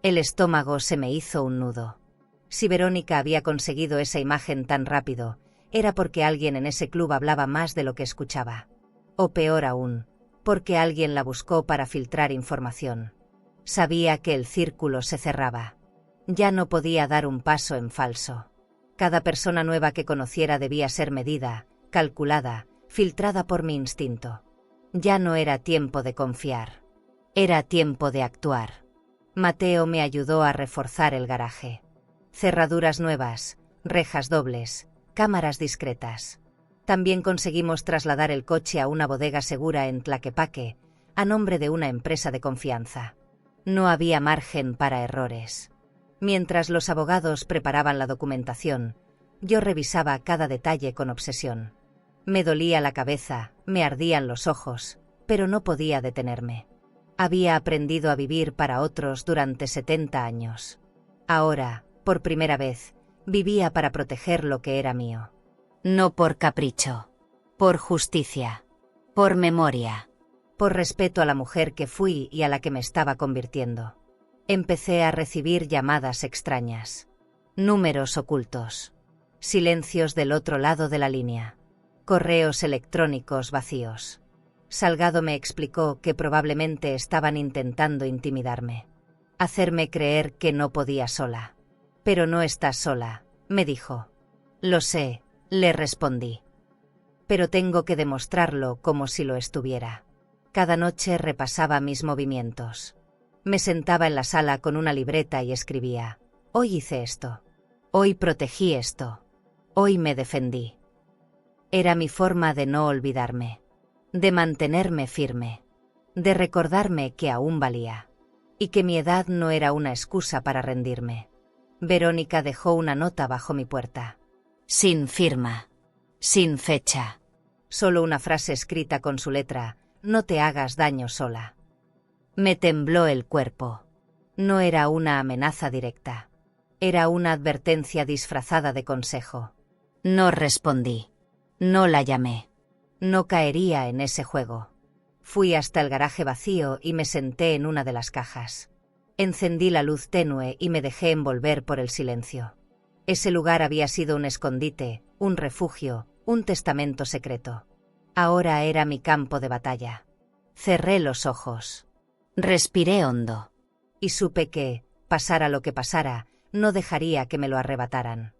El estómago se me hizo un nudo. Si Verónica había conseguido esa imagen tan rápido, era porque alguien en ese club hablaba más de lo que escuchaba. O peor aún, porque alguien la buscó para filtrar información. Sabía que el círculo se cerraba. Ya no podía dar un paso en falso. Cada persona nueva que conociera debía ser medida, calculada, filtrada por mi instinto. Ya no era tiempo de confiar. Era tiempo de actuar. Mateo me ayudó a reforzar el garaje. Cerraduras nuevas, rejas dobles, cámaras discretas. También conseguimos trasladar el coche a una bodega segura en Tlaquepaque, a nombre de una empresa de confianza. No había margen para errores. Mientras los abogados preparaban la documentación, yo revisaba cada detalle con obsesión. Me dolía la cabeza, me ardían los ojos, pero no podía detenerme. Había aprendido a vivir para otros durante 70 años. Ahora, por primera vez, vivía para proteger lo que era mío. No por capricho, por justicia, por memoria, por respeto a la mujer que fui y a la que me estaba convirtiendo. Empecé a recibir llamadas extrañas, números ocultos, silencios del otro lado de la línea, correos electrónicos vacíos. Salgado me explicó que probablemente estaban intentando intimidarme, hacerme creer que no podía sola. Pero no estás sola, me dijo. Lo sé, le respondí. Pero tengo que demostrarlo como si lo estuviera. Cada noche repasaba mis movimientos. Me sentaba en la sala con una libreta y escribía: hoy hice esto. Hoy protegí esto. Hoy me defendí. Era mi forma de no olvidarme, de mantenerme firme, de recordarme que aún valía, y que mi edad no era una excusa para rendirme. Verónica dejó una nota bajo mi puerta. Sin firma, sin fecha. Solo una frase escrita con su letra: no te hagas daño sola. Me tembló el cuerpo. No era una amenaza directa. Era una advertencia disfrazada de consejo. No respondí. No la llamé. No caería en ese juego. Fui hasta el garaje vacío y me senté en una de las cajas. Encendí la luz tenue y me dejé envolver por el silencio. Ese lugar había sido un escondite, un refugio, un testamento secreto. Ahora era mi campo de batalla. Cerré los ojos. Respiré hondo. Y supe que, pasara lo que pasara, no dejaría que me lo arrebataran.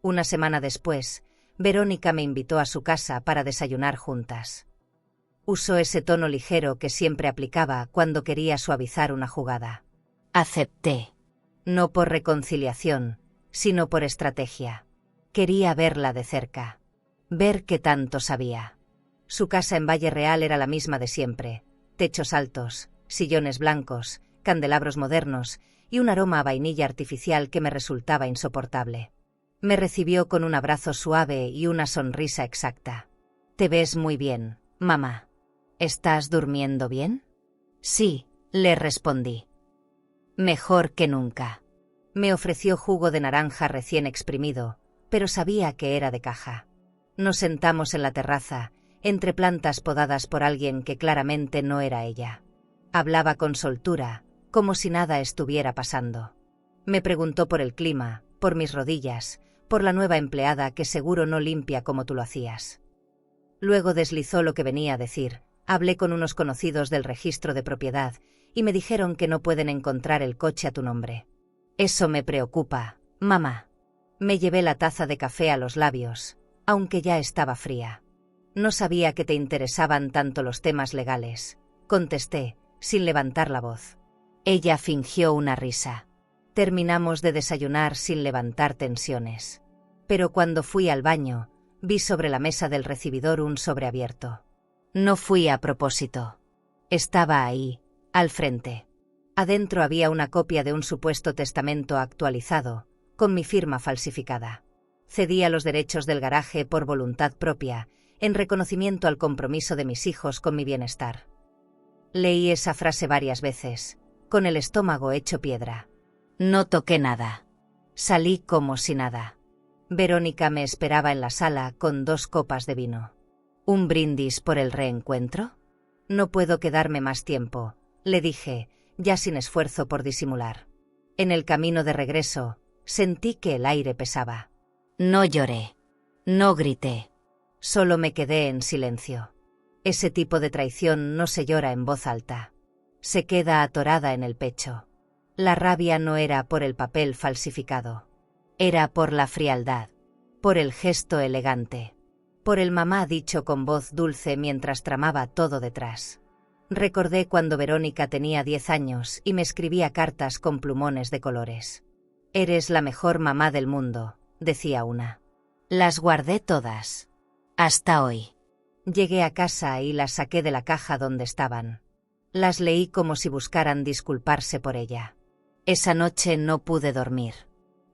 Una semana después, Verónica me invitó a su casa para desayunar juntas. Usó ese tono ligero que siempre aplicaba cuando quería suavizar una jugada. Acepté. No por reconciliación, sino por estrategia. Quería verla de cerca. Ver qué tanto sabía. Su casa en Valle Real era la misma de siempre. Techos altos, sillones blancos, candelabros modernos y un aroma a vainilla artificial que me resultaba insoportable. Me recibió con un abrazo suave y una sonrisa exacta. Te ves muy bien, mamá. ¿Estás durmiendo bien? Sí, le respondí. Mejor que nunca. Me ofreció jugo de naranja recién exprimido, pero sabía que era de caja. Nos sentamos en la terraza, entre plantas podadas por alguien que claramente no era ella. Hablaba con soltura, como si nada estuviera pasando. Me preguntó por el clima, por mis rodillas, por la nueva empleada que seguro no limpia como tú lo hacías. Luego deslizó lo que venía a decir. Hablé con unos conocidos del registro de propiedad y me dijeron que no pueden encontrar el coche a tu nombre. Eso me preocupa, mamá. Me llevé la taza de café a los labios, aunque ya estaba fría. No sabía que te interesaban tanto los temas legales, contesté, sin levantar la voz. Ella fingió una risa. Terminamos de desayunar sin levantar tensiones. Pero cuando fui al baño, vi sobre la mesa del recibidor un sobre abierto. No fui a propósito. Estaba ahí, al frente. Adentro había una copia de un supuesto testamento actualizado, con mi firma falsificada. Cedía los derechos del garaje por voluntad propia, en reconocimiento al compromiso de mis hijos con mi bienestar. Leí esa frase varias veces, con el estómago hecho piedra. No toqué nada. Salí como si nada. Verónica me esperaba en la sala con 2 copas de vino. ¿Un brindis por el reencuentro? No puedo quedarme más tiempo, le dije, ya sin esfuerzo por disimular. En el camino de regreso, sentí que el aire pesaba. No lloré. No grité. Solo me quedé en silencio. Ese tipo de traición no se llora en voz alta. Se queda atorada en el pecho. La rabia no era por el papel falsificado. Era por la frialdad. Por el gesto elegante. Por el mamá dicho con voz dulce mientras tramaba todo detrás. Recordé cuando Verónica tenía 10 años y me escribía cartas con plumones de colores. Eres la mejor mamá del mundo, decía una. Las guardé todas. Hasta hoy. Llegué a casa y las saqué de la caja donde estaban. Las leí como si buscaran disculparse por ella. Esa noche no pude dormir.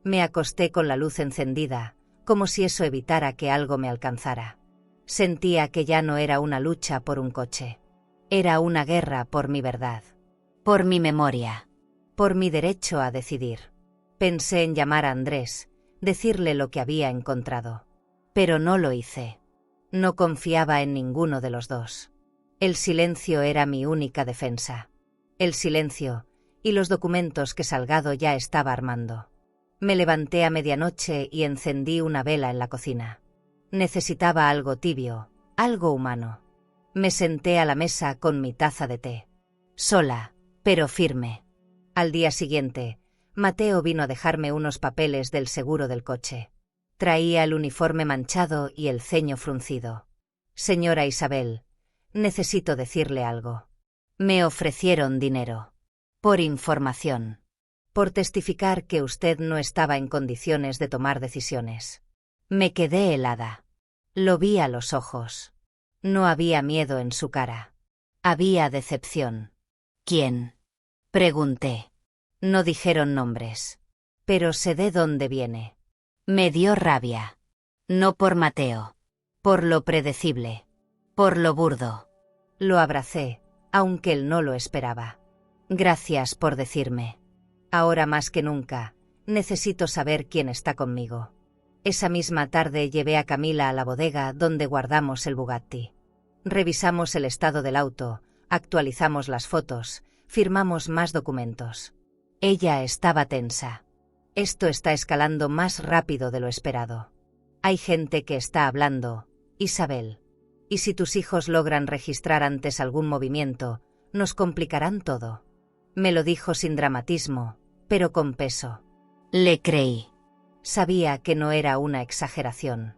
Me acosté con la luz encendida, como si eso evitara que algo me alcanzara. Sentía que ya no era una lucha por un coche. Era una guerra por mi verdad. Por mi memoria. Por mi derecho a decidir. Pensé en llamar a Andrés, decirle lo que había encontrado. Pero no lo hice. No confiaba en ninguno de los dos. El silencio era mi única defensa. El silencio y los documentos que Salgado ya estaba armando. Me levanté a medianoche y encendí una vela en la cocina. Necesitaba algo tibio, algo humano. Me senté a la mesa con mi taza de té. Sola, pero firme. Al día siguiente, Mateo vino a dejarme unos papeles del seguro del coche. Traía el uniforme manchado y el ceño fruncido. Señora Isabel, necesito decirle algo. Me ofrecieron dinero. Por información. Por testificar que usted no estaba en condiciones de tomar decisiones. Me quedé helada. Lo vi a los ojos. No había miedo en su cara. Había decepción. ¿Quién? Pregunté. No dijeron nombres. Pero sé de dónde viene. Me dio rabia. No por Mateo. Por lo predecible. Por lo burdo. Lo abracé, aunque él no lo esperaba. Gracias por decirme. Ahora más que nunca, necesito saber quién está conmigo. Esa misma tarde llevé a Camila a la bodega donde guardamos el Bugatti. Revisamos el estado del auto, actualizamos las fotos, firmamos más documentos. Ella estaba tensa. Esto está escalando más rápido de lo esperado. Hay gente que está hablando, Isabel. Y si tus hijos logran registrar antes algún movimiento, nos complicarán todo. Me lo dijo sin dramatismo, pero con peso. Le creí. Sabía que no era una exageración.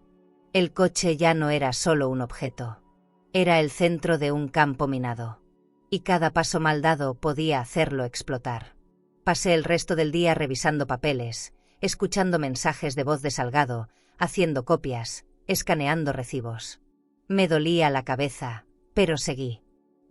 El coche ya no era solo un objeto. Era el centro de un campo minado. Y cada paso mal dado podía hacerlo explotar. Pasé el resto del día revisando papeles, escuchando mensajes de voz de Salgado, haciendo copias, escaneando recibos. Me dolía la cabeza, pero seguí.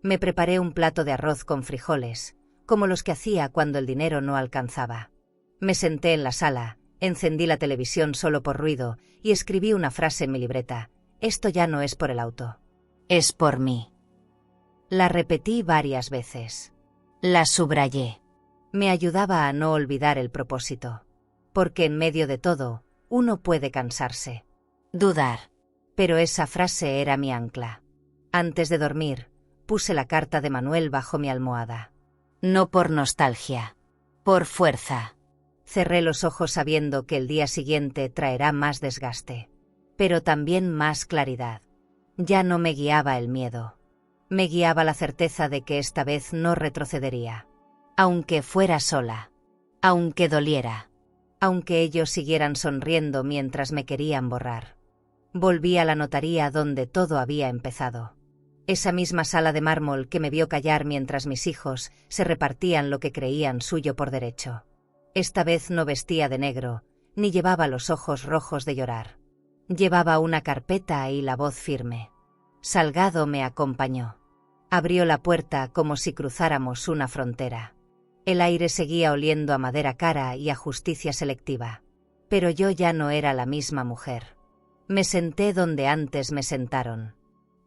Me preparé un plato de arroz con frijoles, como los que hacía cuando el dinero no alcanzaba. Me senté en la sala, encendí la televisión solo por ruido y escribí una frase en mi libreta. Esto ya no es por el auto. Es por mí. La repetí varias veces. La subrayé. Me ayudaba a no olvidar el propósito. Porque en medio de todo, uno puede cansarse. Dudar. Pero esa frase era mi ancla. Antes de dormir, puse la carta de Manuel bajo mi almohada. No por nostalgia. Por fuerza. Cerré los ojos sabiendo que el día siguiente traerá más desgaste. Pero también más claridad. Ya no me guiaba el miedo. Me guiaba la certeza de que esta vez no retrocedería. Aunque fuera sola. Aunque doliera. Aunque ellos siguieran sonriendo mientras me querían borrar. Volví a la notaría donde todo había empezado. Esa misma sala de mármol que me vio callar mientras mis hijos se repartían lo que creían suyo por derecho. Esta vez no vestía de negro, ni llevaba los ojos rojos de llorar. Llevaba una carpeta y la voz firme. Salgado me acompañó. Abrió la puerta como si cruzáramos una frontera. El aire seguía oliendo a madera cara y a justicia selectiva. Pero yo ya no era la misma mujer. Me senté donde antes me sentaron.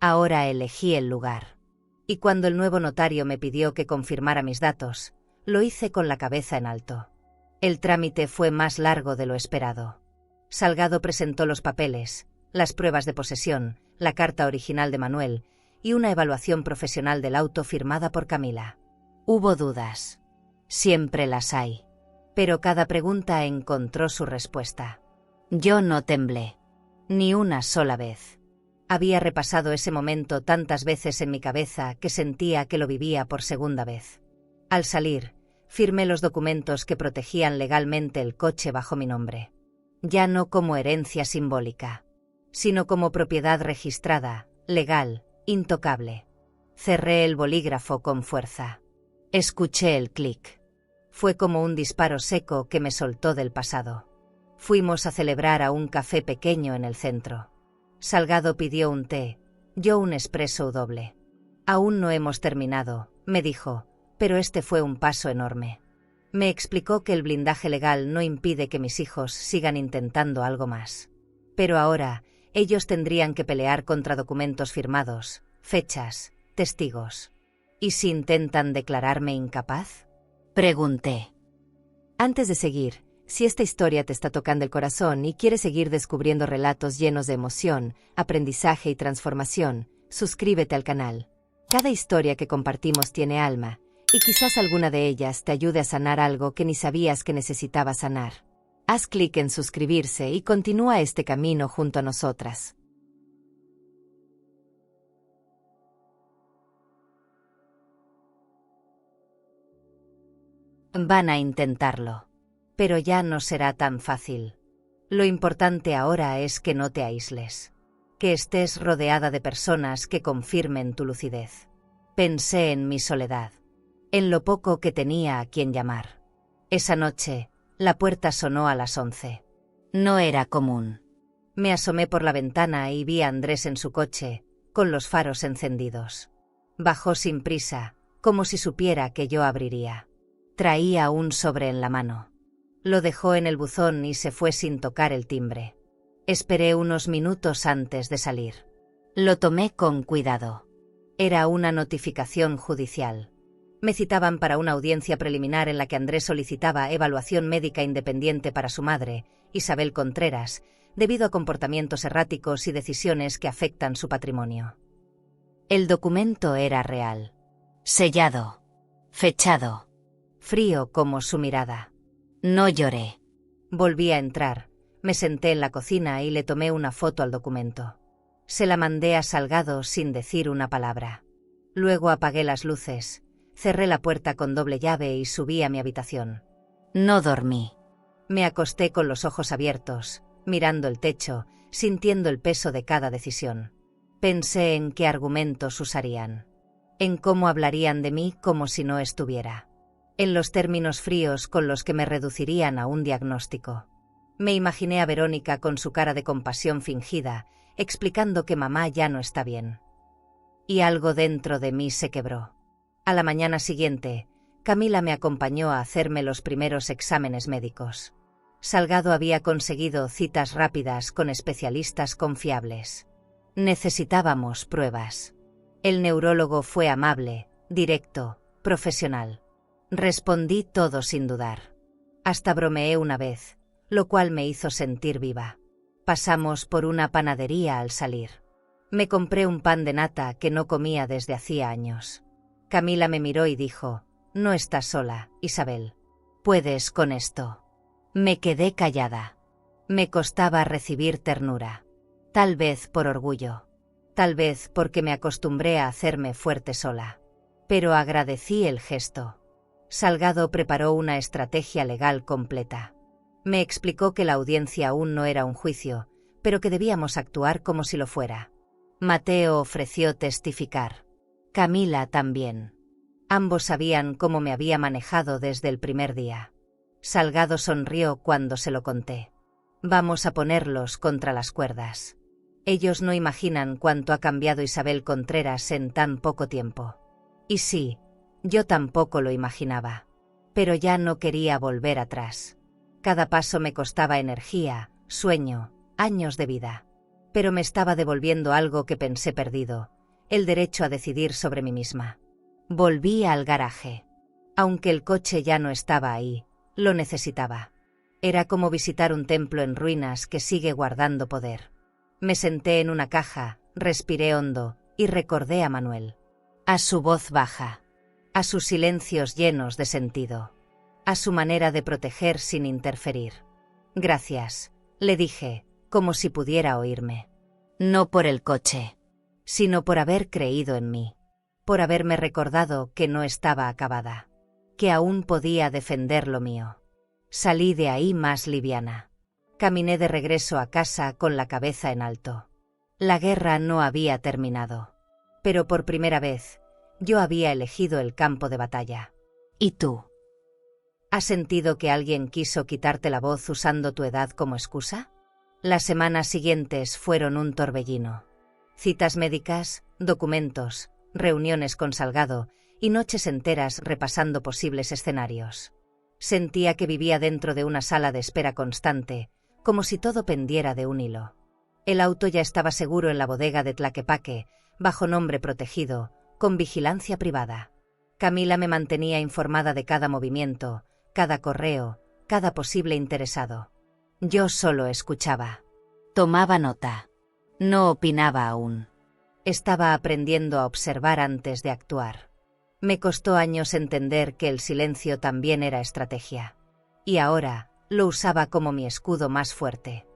Ahora elegí el lugar. Y cuando el nuevo notario me pidió que confirmara mis datos, lo hice con la cabeza en alto. El trámite fue más largo de lo esperado. Salgado presentó los papeles, las pruebas de posesión, la carta original de Manuel y una evaluación profesional del auto firmada por Camila. Hubo dudas. Siempre las hay. Pero cada pregunta encontró su respuesta. Yo no temblé. Ni una sola vez. Había repasado ese momento tantas veces en mi cabeza que sentía que lo vivía por segunda vez. Al salir, firmé los documentos que protegían legalmente el coche bajo mi nombre. Ya no como herencia simbólica, sino como propiedad registrada, legal, intocable. Cerré el bolígrafo con fuerza. Escuché el clic. Fue como un disparo seco que me soltó del pasado. Fuimos a celebrar a un café pequeño en el centro. Salgado pidió un té, yo un espresso doble. Aún no hemos terminado, me dijo, pero este fue un paso enorme. Me explicó que el blindaje legal no impide que mis hijos sigan intentando algo más. Pero ahora, ellos tendrían que pelear contra documentos firmados, fechas, testigos. ¿Y si intentan declararme incapaz? Pregunté. Antes de seguir, si esta historia te está tocando el corazón y quieres seguir descubriendo relatos llenos de emoción, aprendizaje y transformación, suscríbete al canal. Cada historia que compartimos tiene alma, y quizás alguna de ellas te ayude a sanar algo que ni sabías que necesitabas sanar. Haz clic en suscribirse y continúa este camino junto a nosotras. Van a intentarlo. Pero ya no será tan fácil. Lo importante ahora es que no te aísles. Que estés rodeada de personas que confirmen tu lucidez. Pensé en mi soledad. En lo poco que tenía a quien llamar. Esa noche, la puerta sonó a las 11. No era común. Me asomé por la ventana y vi a Andrés en su coche, con los faros encendidos. Bajó sin prisa, como si supiera que yo abriría. Traía un sobre en la mano. Lo dejó en el buzón y se fue sin tocar el timbre. Esperé unos minutos antes de salir. Lo tomé con cuidado. Era una notificación judicial. Me citaban para una audiencia preliminar en la que Andrés solicitaba evaluación médica independiente para su madre, Isabel Contreras, debido a comportamientos erráticos y decisiones que afectan su patrimonio. El documento era real. Sellado. Fechado. Frío como su mirada. No lloré. Volví a entrar, me senté en la cocina y le tomé una foto al documento. Se la mandé a Salgado sin decir una palabra. Luego apagué las luces, cerré la puerta con doble llave y subí a mi habitación. No dormí. Me acosté con los ojos abiertos, mirando el techo, sintiendo el peso de cada decisión. Pensé en qué argumentos usarían. En cómo hablarían de mí como si no estuviera. En los términos fríos con los que me reducirían a un diagnóstico. Me imaginé a Verónica con su cara de compasión fingida, explicando que mamá ya no está bien. Y algo dentro de mí se quebró. A la mañana siguiente, Camila me acompañó a hacerme los primeros exámenes médicos. Salgado había conseguido citas rápidas con especialistas confiables. Necesitábamos pruebas. El neurólogo fue amable, directo, profesional. Respondí todo sin dudar. Hasta bromeé una vez, lo cual me hizo sentir viva. Pasamos por una panadería al salir. Me compré un pan de nata que no comía desde hacía años. Camila me miró y dijo: «No estás sola, Isabel. Puedes con esto». Me quedé callada. Me costaba recibir ternura. Tal vez por orgullo. Tal vez porque me acostumbré a hacerme fuerte sola. Pero agradecí el gesto. Salgado preparó una estrategia legal completa. Me explicó que la audiencia aún no era un juicio, pero que debíamos actuar como si lo fuera. Mateo ofreció testificar. Camila también. Ambos sabían cómo me había manejado desde el primer día. Salgado sonrió cuando se lo conté. Vamos a ponerlos contra las cuerdas. Ellos no imaginan cuánto ha cambiado Isabel Contreras en tan poco tiempo. Y sí, yo tampoco lo imaginaba. Pero ya no quería volver atrás. Cada paso me costaba energía, sueño, años de vida. Pero me estaba devolviendo algo que pensé perdido, el derecho a decidir sobre mí misma. Volví al garaje. Aunque el coche ya no estaba ahí, lo necesitaba. Era como visitar un templo en ruinas que sigue guardando poder. Me senté en una caja, respiré hondo y recordé a Manuel. A su voz baja. A sus silencios llenos de sentido. A su manera de proteger sin interferir. Gracias, le dije, como si pudiera oírme. No por el coche, sino por haber creído en mí. Por haberme recordado que no estaba acabada. Que aún podía defender lo mío. Salí de ahí más liviana. Caminé de regreso a casa con la cabeza en alto. La guerra no había terminado. Pero por primera vez, yo había elegido el campo de batalla. ¿Y tú? ¿Has sentido que alguien quiso quitarte la voz usando tu edad como excusa? Las semanas siguientes fueron un torbellino. Citas médicas, documentos, reuniones con Salgado y noches enteras repasando posibles escenarios. Sentía que vivía dentro de una sala de espera constante, como si todo pendiera de un hilo. El auto ya estaba seguro en la bodega de Tlaquepaque, bajo nombre protegido, con vigilancia privada. Camila me mantenía informada de cada movimiento, cada correo, cada posible interesado. Yo solo escuchaba. Tomaba nota. No opinaba aún. Estaba aprendiendo a observar antes de actuar. Me costó años entender que el silencio también era estrategia. Y ahora, lo usaba como mi escudo más fuerte.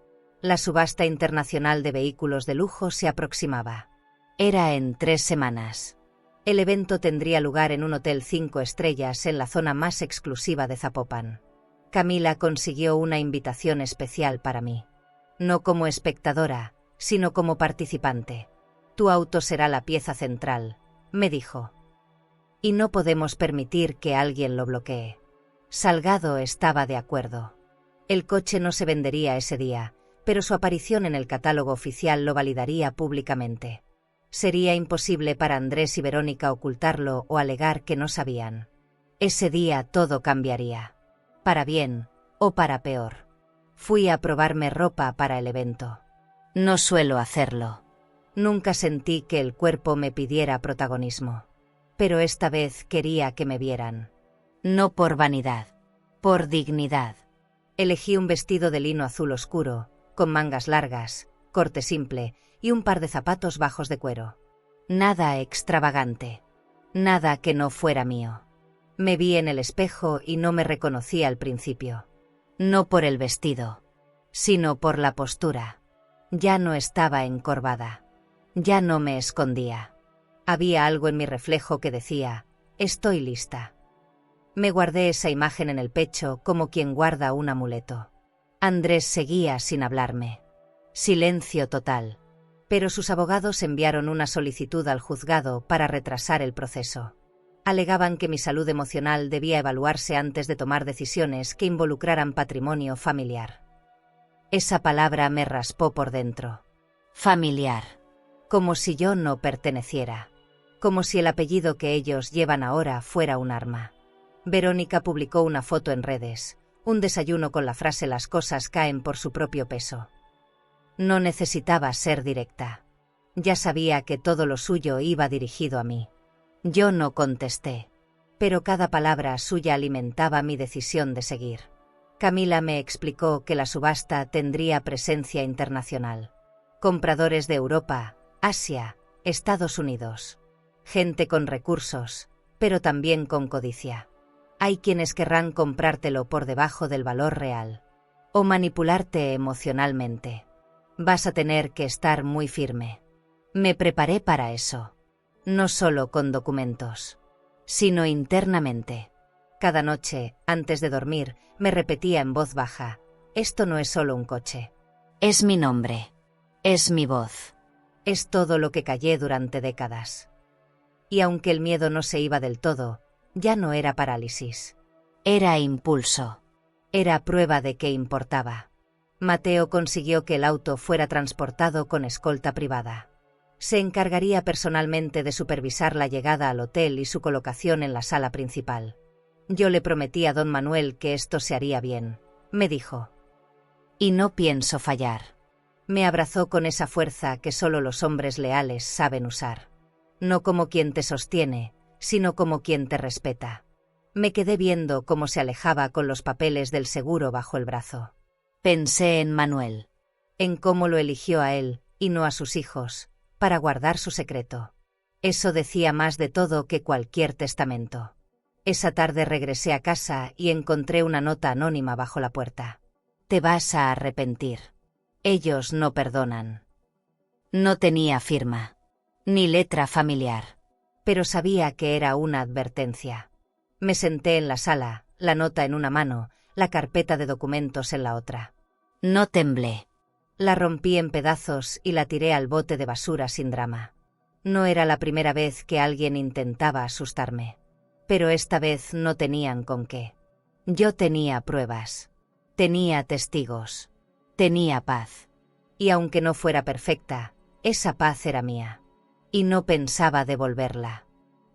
La subasta internacional de vehículos de lujo se aproximaba. Era en 3 semanas. El evento tendría lugar en un hotel 5 estrellas en la zona más exclusiva de Zapopan. Camila consiguió una invitación especial para mí. No como espectadora, sino como participante. Tu auto será la pieza central, me dijo. Y no podemos permitir que alguien lo bloquee. Salgado estaba de acuerdo. El coche no se vendería ese día, pero su aparición en el catálogo oficial lo validaría públicamente. Sería imposible para Andrés y Verónica ocultarlo o alegar que no sabían. Ese día todo cambiaría. Para bien o para peor. Fui a probarme ropa para el evento. No suelo hacerlo. Nunca sentí que el cuerpo me pidiera protagonismo. Pero esta vez quería que me vieran. No por vanidad, por dignidad. Elegí un vestido de lino azul oscuro, con mangas largas, corte simple y un par de zapatos bajos de cuero. Nada extravagante. Nada que no fuera mío. Me vi en el espejo y no me reconocí al principio. No por el vestido, sino por la postura. Ya no estaba encorvada. Ya no me escondía. Había algo en mi reflejo que decía, estoy lista. Me guardé esa imagen en el pecho como quien guarda un amuleto. Andrés seguía sin hablarme. Silencio total. Pero sus abogados enviaron una solicitud al juzgado para retrasar el proceso. Alegaban que mi salud emocional debía evaluarse antes de tomar decisiones que involucraran patrimonio familiar. Esa palabra me raspó por dentro. Familiar. Como si yo no perteneciera. Como si el apellido que ellos llevan ahora fuera un arma. Verónica publicó una foto en redes, un desayuno con la frase «las cosas caen por su propio peso». No necesitaba ser directa. Ya sabía que todo lo suyo iba dirigido a mí. Yo no contesté, pero cada palabra suya alimentaba mi decisión de seguir. Camila me explicó que la subasta tendría presencia internacional. Compradores de Europa, Asia, Estados Unidos. Gente con recursos, pero también con codicia. Hay quienes querrán comprártelo por debajo del valor real. O manipularte emocionalmente. Vas a tener que estar muy firme. Me preparé para eso. No solo con documentos, sino internamente. Cada noche, antes de dormir, me repetía en voz baja, esto no es solo un coche. Es mi nombre. Es mi voz. Es todo lo que callé durante décadas. Y aunque el miedo no se iba del todo, ya no era parálisis. Era impulso. Era prueba de que importaba. Mateo consiguió que el auto fuera transportado con escolta privada. Se encargaría personalmente de supervisar la llegada al hotel y su colocación en la sala principal. Yo le prometí a don Manuel que esto se haría bien, me dijo. Y no pienso fallar. Me abrazó con esa fuerza que solo los hombres leales saben usar. No como quien te sostiene, sino como quien te respeta. Me quedé viendo cómo se alejaba con los papeles del seguro bajo el brazo. Pensé en Manuel, en cómo lo eligió a él, y no a sus hijos, para guardar su secreto. Eso decía más de todo que cualquier testamento. Esa tarde regresé a casa y encontré una nota anónima bajo la puerta. Te vas a arrepentir. Ellos no perdonan. No tenía firma, ni letra familiar, pero sabía que era una advertencia. Me senté en la sala, la nota en una mano, la carpeta de documentos en la otra. No temblé. La rompí en pedazos y la tiré al bote de basura sin drama. No era la primera vez que alguien intentaba asustarme. Pero esta vez no tenían con qué. Yo tenía pruebas. Tenía testigos. Tenía paz. Y aunque no fuera perfecta, esa paz era mía. Y no pensaba devolverla.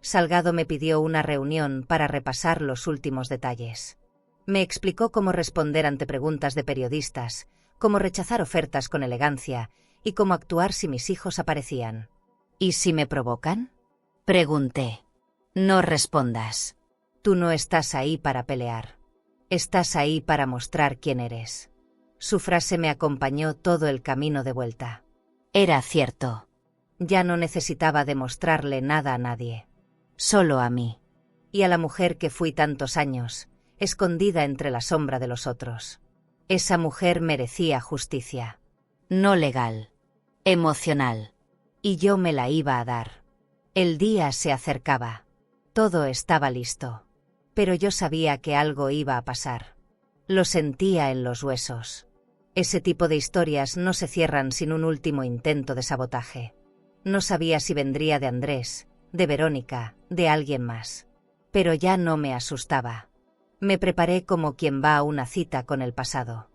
Salgado me pidió una reunión para repasar los últimos detalles. Me explicó cómo responder ante preguntas de periodistas, cómo rechazar ofertas con elegancia y cómo actuar si mis hijos aparecían. ¿Y si me provocan? Pregunté. No respondas. Tú no estás ahí para pelear. Estás ahí para mostrar quién eres. Su frase me acompañó todo el camino de vuelta. Era cierto. Ya no necesitaba demostrarle nada a nadie. Solo a mí. Y a la mujer que fui tantos años, escondida entre la sombra de los otros. Esa mujer merecía justicia. No legal. Emocional. Y yo me la iba a dar. El día se acercaba. Todo estaba listo. Pero yo sabía que algo iba a pasar. Lo sentía en los huesos. Ese tipo de historias no se cierran sin un último intento de sabotaje. No sabía si vendría de Andrés, de Verónica, de alguien más. Pero ya no me asustaba. Me preparé como quien va a una cita con el pasado.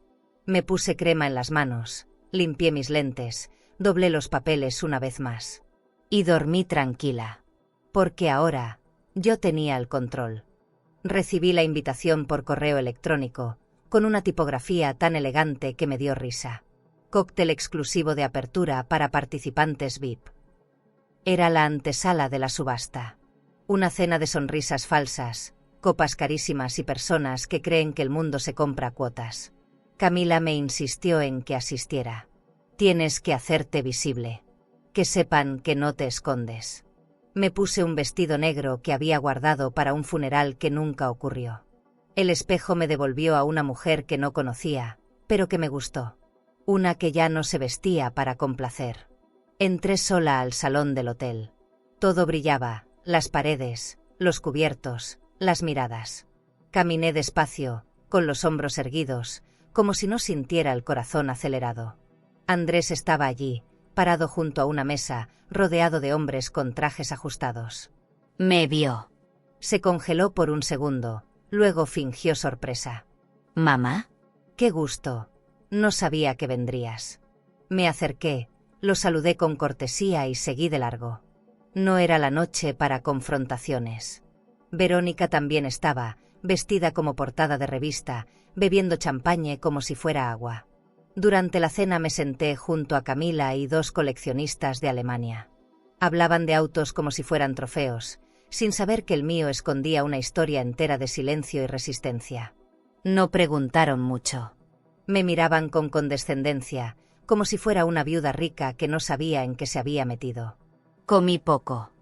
Me puse crema en las manos, limpié mis lentes, doblé los papeles una vez más. Y dormí tranquila. Porque ahora, yo tenía el control. Recibí la invitación por correo electrónico, con una tipografía tan elegante que me dio risa. Cóctel exclusivo de apertura para participantes VIP. Era la antesala de la subasta. Una cena de sonrisas falsas, copas carísimas y personas que creen que el mundo se compra a cuotas. Camila me insistió en que asistiera. Tienes que hacerte visible. Que sepan que no te escondes. Me puse un vestido negro que había guardado para un funeral que nunca ocurrió. El espejo me devolvió a una mujer que no conocía, pero que me gustó. Una que ya no se vestía para complacer. Entré sola al salón del hotel. Todo brillaba, las paredes, los cubiertos, las miradas. Caminé despacio, con los hombros erguidos, como si no sintiera el corazón acelerado. Andrés estaba allí, parado junto a una mesa, rodeado de hombres con trajes ajustados. Me vio. Se congeló por un segundo, luego fingió sorpresa. ¿Mamá? ¡Qué gusto! No sabía que vendrías. Me acerqué, lo saludé con cortesía y seguí de largo. No era la noche para confrontaciones. Verónica también estaba, vestida como portada de revista, bebiendo champagne como si fuera agua. Durante la cena me senté junto a Camila y dos coleccionistas de Alemania. Hablaban de autos como si fueran trofeos, sin saber que el mío escondía una historia entera de silencio y resistencia. No preguntaron mucho. Me miraban con condescendencia, como si fuera una viuda rica que no sabía en qué se había metido. Comí poco.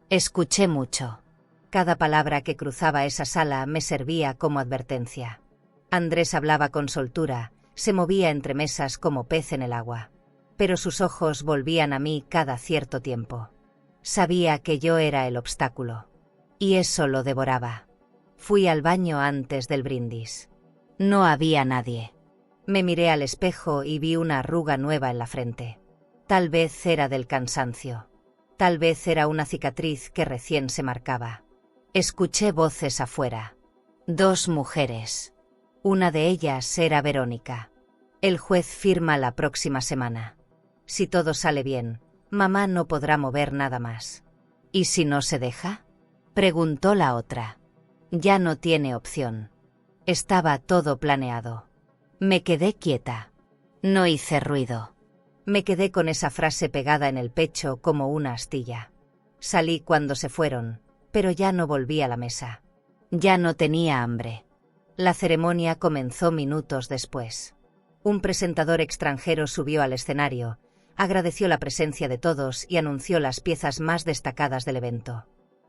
Escuché mucho. Cada palabra que cruzaba esa sala me servía como advertencia. Andrés hablaba con soltura, se movía entre mesas como pez en el agua. Pero sus ojos volvían a mí cada cierto tiempo. Sabía que yo era el obstáculo. Y eso lo devoraba. Fui al baño antes del brindis. No había nadie. Me miré al espejo y vi una arruga nueva en la frente. Tal vez era del cansancio. Tal vez era una cicatriz que recién se marcaba. Escuché voces afuera. Dos mujeres. Una de ellas era Verónica. El juez firma la próxima semana. Si todo sale bien, mamá no podrá mover nada más. ¿Y si no se deja? Preguntó la otra. Ya no tiene opción. Estaba todo planeado. Me quedé quieta. No hice ruido. Me quedé con esa frase pegada en el pecho como una astilla. Salí cuando se fueron, pero ya no volví a la mesa. Ya no tenía hambre. La ceremonia comenzó minutos después. Un presentador extranjero subió al escenario, agradeció la presencia de todos y anunció las piezas más destacadas del evento.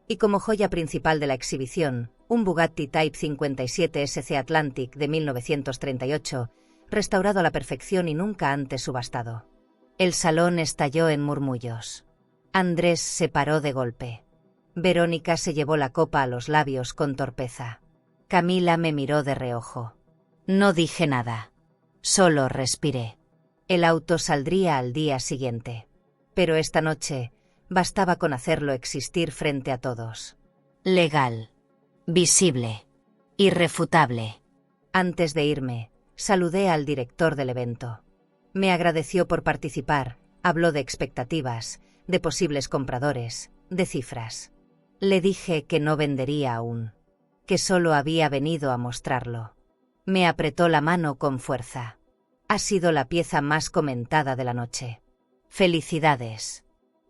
Y como joya principal de la exhibición, un Bugatti Type 57 SC Atlantic de 1938, restaurado a la perfección y nunca antes subastado. El salón estalló en murmullos. Andrés se paró de golpe. Verónica se llevó la copa a los labios con torpeza. Camila me miró de reojo. No dije nada. Solo respiré. El auto saldría al día siguiente. Pero esta noche bastaba con hacerlo existir frente a todos. Legal. Visible. Irrefutable. Antes de irme, saludé al director del evento. Me agradeció por participar, habló de expectativas, de posibles compradores, de cifras. Le dije que no vendería aún, que solo había venido a mostrarlo. Me apretó la mano con fuerza. Ha sido la pieza más comentada de la noche. Felicidades.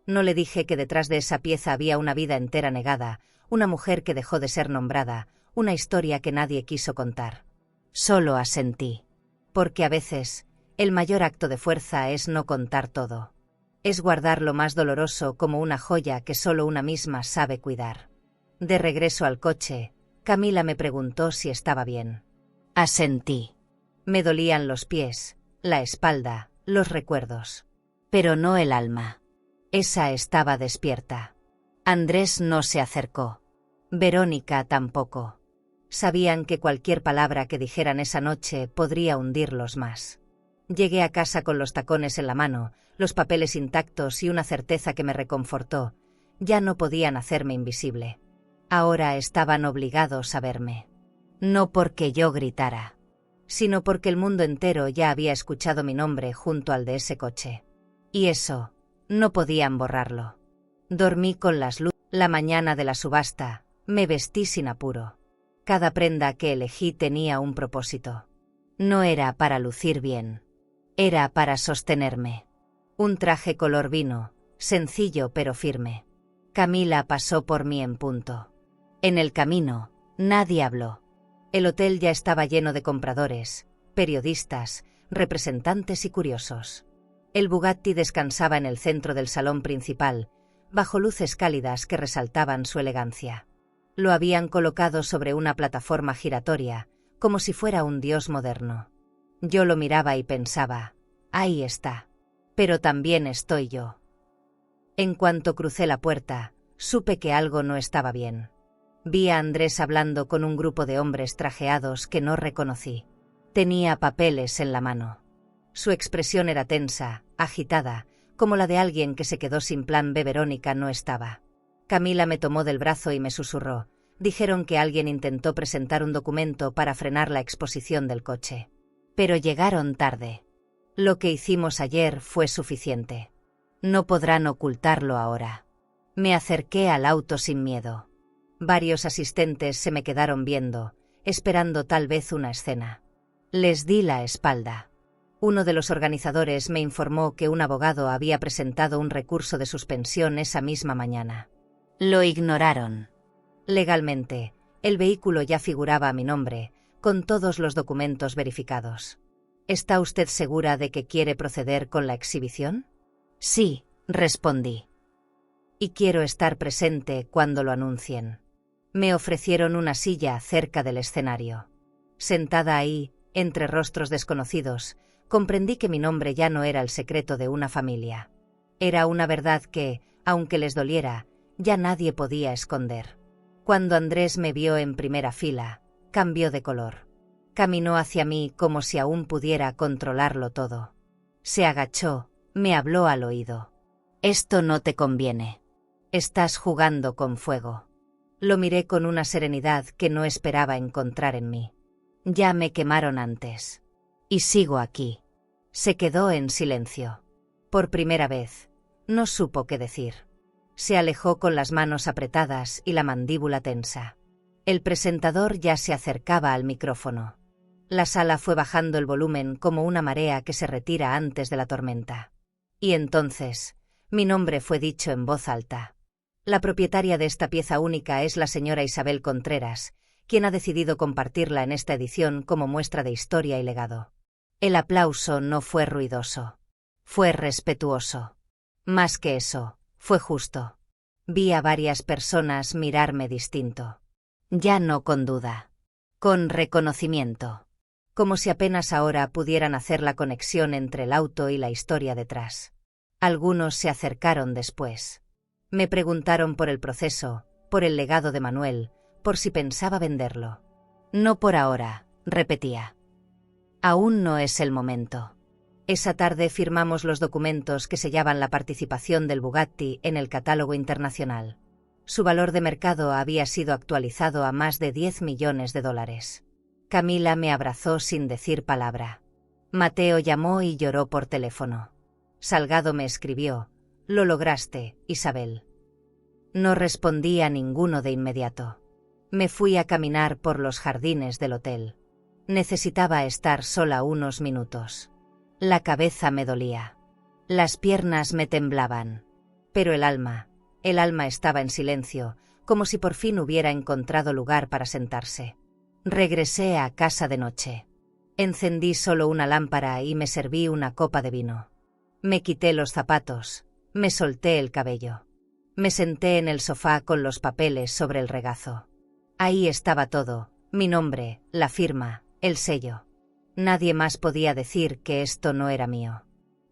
No le dije que detrás de esa pieza había una vida entera negada, una mujer que dejó de ser nombrada, una historia que nadie quiso contar. Solo asentí. Porque a veces, el mayor acto de fuerza es no contar todo. Es guardar lo más doloroso como una joya que solo una misma sabe cuidar. De regreso al coche, Camila me preguntó si estaba bien. Asentí. Me dolían los pies, la espalda, los recuerdos. Pero no el alma. Esa estaba despierta. Andrés no se acercó. Verónica tampoco. Sabían que cualquier palabra que dijeran esa noche podría hundirlos más. Llegué a casa con los tacones en la mano, los papeles intactos y una certeza que me reconfortó. Ya no podían hacerme invisible. Ahora estaban obligados a verme. No porque yo gritara, sino porque el mundo entero ya había escuchado mi nombre junto al de ese coche. Y eso, no podían borrarlo. Dormí con las luces. La mañana de la subasta, me vestí sin apuro. Cada prenda que elegí tenía un propósito. No era para lucir bien. Era para sostenerme. Un traje color vino, sencillo pero firme. Camila pasó por mí en punto. En el camino, nadie habló. El hotel ya estaba lleno de compradores, periodistas, representantes y curiosos. El Bugatti descansaba en el centro del salón principal, bajo luces cálidas que resaltaban su elegancia. Lo habían colocado sobre una plataforma giratoria, como si fuera un dios moderno. Yo lo miraba y pensaba, ahí está. Pero también estoy yo. En cuanto crucé la puerta, supe que algo no estaba bien. Vi a Andrés hablando con un grupo de hombres trajeados que no reconocí. Tenía papeles en la mano. Su expresión era tensa, agitada, como la de alguien que se quedó sin plan B. Verónica no estaba. Camila me tomó del brazo y me susurró. Dijeron que alguien intentó presentar un documento para frenar la exposición del coche. Pero llegaron tarde. Lo que hicimos ayer fue suficiente. No podrán ocultarlo ahora. Me acerqué al auto sin miedo. Varios asistentes se me quedaron viendo, esperando tal vez una escena. Les di la espalda. Uno de los organizadores me informó que un abogado había presentado un recurso de suspensión esa misma mañana. Lo ignoraron. Legalmente, el vehículo ya figuraba a mi nombre, con todos los documentos verificados. ¿Está usted segura de que quiere proceder con la exhibición? Sí, respondí. Y quiero estar presente cuando lo anuncien. Me ofrecieron una silla cerca del escenario. Sentada ahí, entre rostros desconocidos, comprendí que mi nombre ya no era el secreto de una familia. Era una verdad que, aunque les doliera, ya nadie podía esconder. Cuando Andrés me vio en primera fila, cambió de color. Caminó hacia mí como si aún pudiera controlarlo todo. Se agachó, me habló al oído. Esto no te conviene. Estás jugando con fuego. Lo miré con una serenidad que no esperaba encontrar en mí. Ya me quemaron antes. Y sigo aquí. Se quedó en silencio. Por primera vez, no supo qué decir. Se alejó con las manos apretadas y la mandíbula tensa. El presentador ya se acercaba al micrófono. La sala fue bajando el volumen como una marea que se retira antes de la tormenta. Y entonces, mi nombre fue dicho en voz alta. La propietaria de esta pieza única es la señora Isabel Contreras, quien ha decidido compartirla en esta edición como muestra de historia y legado. El aplauso no fue ruidoso. Fue respetuoso. Más que eso, fue justo. Vi a varias personas mirarme distinto. Ya no con duda. Con reconocimiento. Como si apenas ahora pudieran hacer la conexión entre el auto y la historia detrás. Algunos se acercaron después. Me preguntaron por el proceso, por el legado de Manuel, por si pensaba venderlo. No por ahora, repetía. Aún no es el momento. Esa tarde firmamos los documentos que sellaban la participación del Bugatti en el catálogo internacional. Su valor de mercado había sido actualizado a más de 10 millones de dólares. Camila me abrazó sin decir palabra. Mateo llamó y lloró por teléfono. Salgado me escribió: «Lo lograste, Isabel». No respondí a ninguno de inmediato. Me fui a caminar por los jardines del hotel. Necesitaba estar sola unos minutos. La cabeza me dolía. Las piernas me temblaban. Pero el alma estaba en silencio, como si por fin hubiera encontrado lugar para sentarse. Regresé a casa de noche. Encendí solo una lámpara y me serví una copa de vino. Me quité los zapatos, me solté el cabello. Me senté en el sofá con los papeles sobre el regazo. Ahí estaba todo, mi nombre, la firma, el sello. Nadie más podía decir que esto no era mío.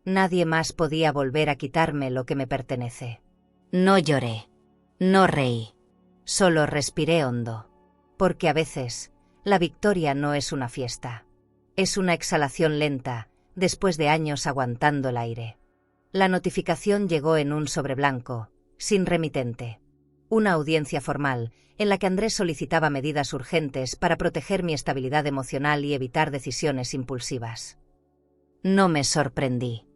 Nadie más podía volver a quitarme lo que me pertenece. No lloré, no reí, solo respiré hondo. Porque a veces, la victoria no es una fiesta. Es una exhalación lenta, después de años aguantando el aire. La notificación llegó en un sobre blanco, sin remitente. Una audiencia formal, en la que Andrés solicitaba medidas urgentes para proteger mi estabilidad emocional y evitar decisiones impulsivas. No me sorprendí.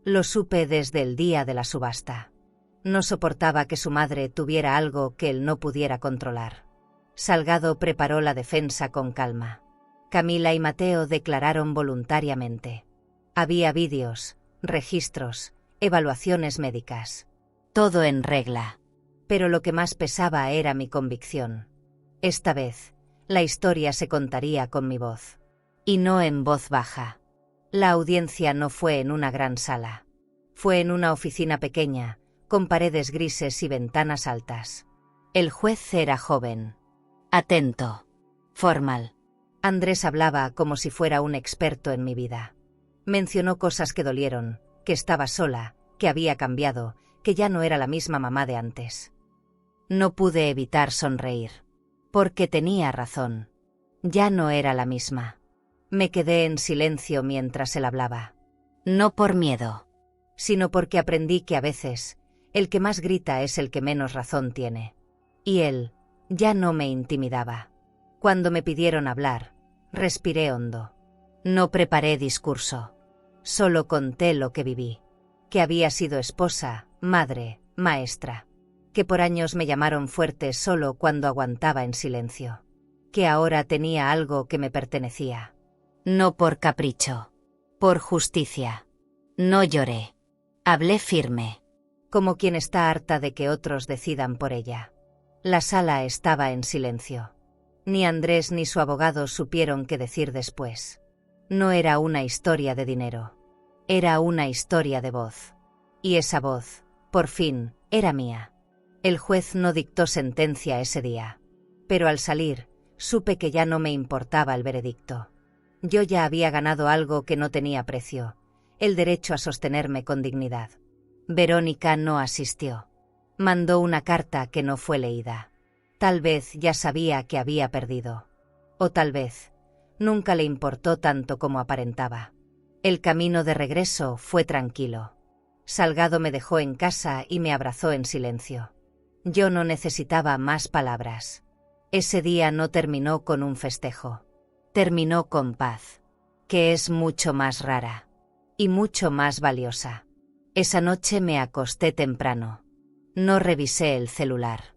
Lo supe desde el día de la subasta. No soportaba que su madre tuviera algo que él no pudiera controlar. Salgado preparó la defensa con calma. Camila y Mateo declararon voluntariamente. Había vídeos, registros, evaluaciones médicas. Todo en regla. Pero lo que más pesaba era mi convicción. Esta vez, la historia se contaría con mi voz. Y no en voz baja. La audiencia no fue en una gran sala. Fue en una oficina pequeña, con paredes grises y ventanas altas. El juez era joven. Atento. Formal. Andrés hablaba como si fuera un experto en mi vida. Mencionó cosas que dolieron, que estaba sola, que había cambiado, que ya no era la misma mamá de antes. No pude evitar sonreír. Porque tenía razón. Ya no era la misma. Me quedé en silencio mientras él hablaba. No por miedo, sino porque aprendí que a veces, el que más grita es el que menos razón tiene. Y él ya no me intimidaba. Cuando me pidieron hablar, respiré hondo. No preparé discurso. Solo conté lo que viví. Que había sido esposa, madre, maestra. Que por años me llamaron fuerte solo cuando aguantaba en silencio. Que ahora tenía algo que me pertenecía. No por capricho. Por justicia. No lloré. Hablé firme. Como quien está harta de que otros decidan por ella. La sala estaba en silencio. Ni Andrés ni su abogado supieron qué decir después. No era una historia de dinero. Era una historia de voz. Y esa voz, por fin, era mía. El juez no dictó sentencia ese día. Pero al salir, supe que ya no me importaba el veredicto. Yo ya había ganado algo que no tenía precio, el derecho a sostenerme con dignidad. Verónica no asistió. Mandó una carta que no fue leída. Tal vez ya sabía que había perdido. O tal vez, nunca le importó tanto como aparentaba. El camino de regreso fue tranquilo. Salgado me dejó en casa y me abrazó en silencio. Yo no necesitaba más palabras. Ese día no terminó con un festejo. Terminó con paz, que es mucho más rara. Y mucho más valiosa. Esa noche me acosté temprano. No revisé el celular.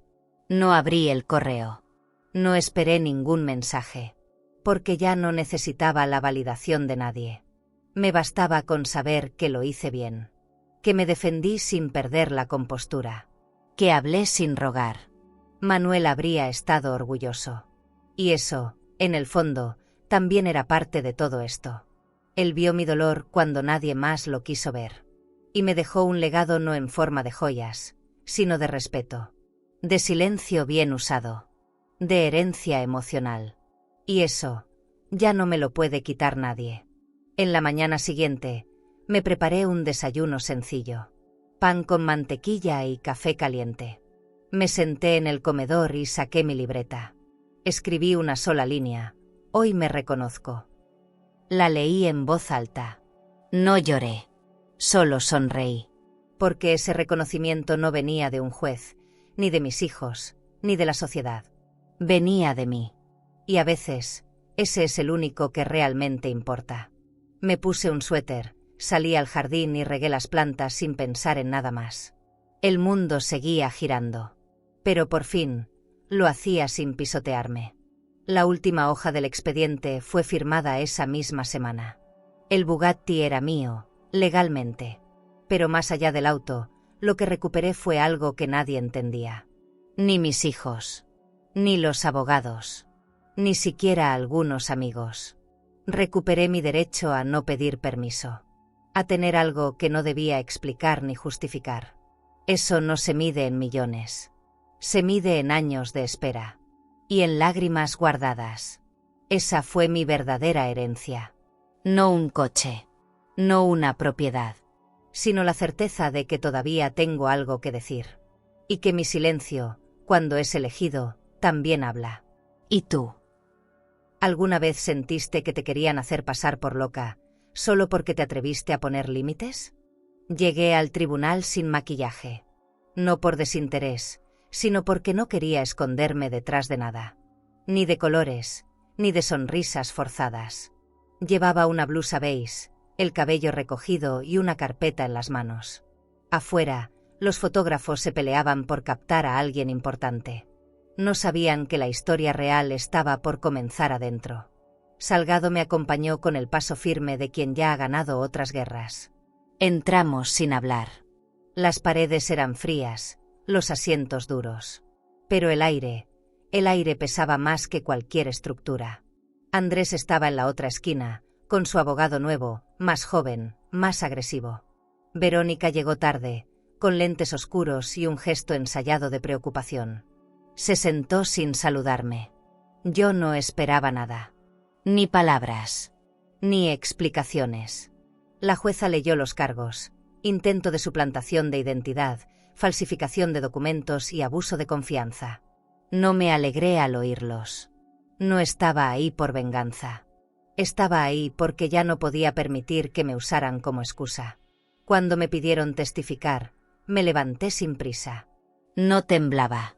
No abrí el correo. No esperé ningún mensaje. Porque ya no necesitaba la validación de nadie. Me bastaba con saber que lo hice bien. Que me defendí sin perder la compostura. Que hablé sin rogar. Manuel habría estado orgulloso. Y eso, en el fondo, también era parte de todo esto. Él vio mi dolor cuando nadie más lo quiso ver. Y me dejó un legado no en forma de joyas, sino de respeto. De silencio bien usado. De herencia emocional. Y eso, ya no me lo puede quitar nadie. En la mañana siguiente, me preparé un desayuno sencillo. Pan con mantequilla y café caliente. Me senté en el comedor y saqué mi libreta. Escribí una sola línea. Hoy me reconozco. La leí en voz alta. No lloré. Solo sonreí. Porque ese reconocimiento no venía de un juez, ni de mis hijos, ni de la sociedad. Venía de mí. Y a veces, ese es el único que realmente importa. Me puse un suéter, salí al jardín y regué las plantas sin pensar en nada más. El mundo seguía girando. Pero por fin, lo hacía sin pisotearme. La última hoja del expediente fue firmada esa misma semana. El Bugatti era mío, legalmente. Pero más allá del auto, lo que recuperé fue algo que nadie entendía. Ni mis hijos. Ni los abogados. Ni siquiera algunos amigos. Recuperé mi derecho a no pedir permiso. A tener algo que no debía explicar ni justificar. Eso no se mide en millones. Se mide en años de espera. Y en lágrimas guardadas. Esa fue mi verdadera herencia. No un coche. No una propiedad. Sino la certeza de que todavía tengo algo que decir. Y que mi silencio, cuando es elegido, también habla. ¿Y tú? ¿Alguna vez sentiste que te querían hacer pasar por loca, solo porque te atreviste a poner límites? Llegué al tribunal sin maquillaje. No por desinterés, sino porque no quería esconderme detrás de nada. Ni de colores, ni de sonrisas forzadas. Llevaba una blusa beige, el cabello recogido y una carpeta en las manos. Afuera, los fotógrafos se peleaban por captar a alguien importante. No sabían que la historia real estaba por comenzar adentro. Salgado me acompañó con el paso firme de quien ya ha ganado otras guerras. Entramos sin hablar. Las paredes eran frías, los asientos duros. Pero el aire pesaba más que cualquier estructura. Andrés estaba en la otra esquina, con su abogado nuevo, más joven, más agresivo. Verónica llegó tarde, con lentes oscuros y un gesto ensayado de preocupación. Se sentó sin saludarme. Yo no esperaba nada. Ni palabras. Ni explicaciones. La jueza leyó los cargos: intento de suplantación de identidad, falsificación de documentos y abuso de confianza. No me alegré al oírlos. No estaba ahí por venganza. Estaba ahí porque ya no podía permitir que me usaran como excusa. Cuando me pidieron testificar, me levanté sin prisa. No temblaba.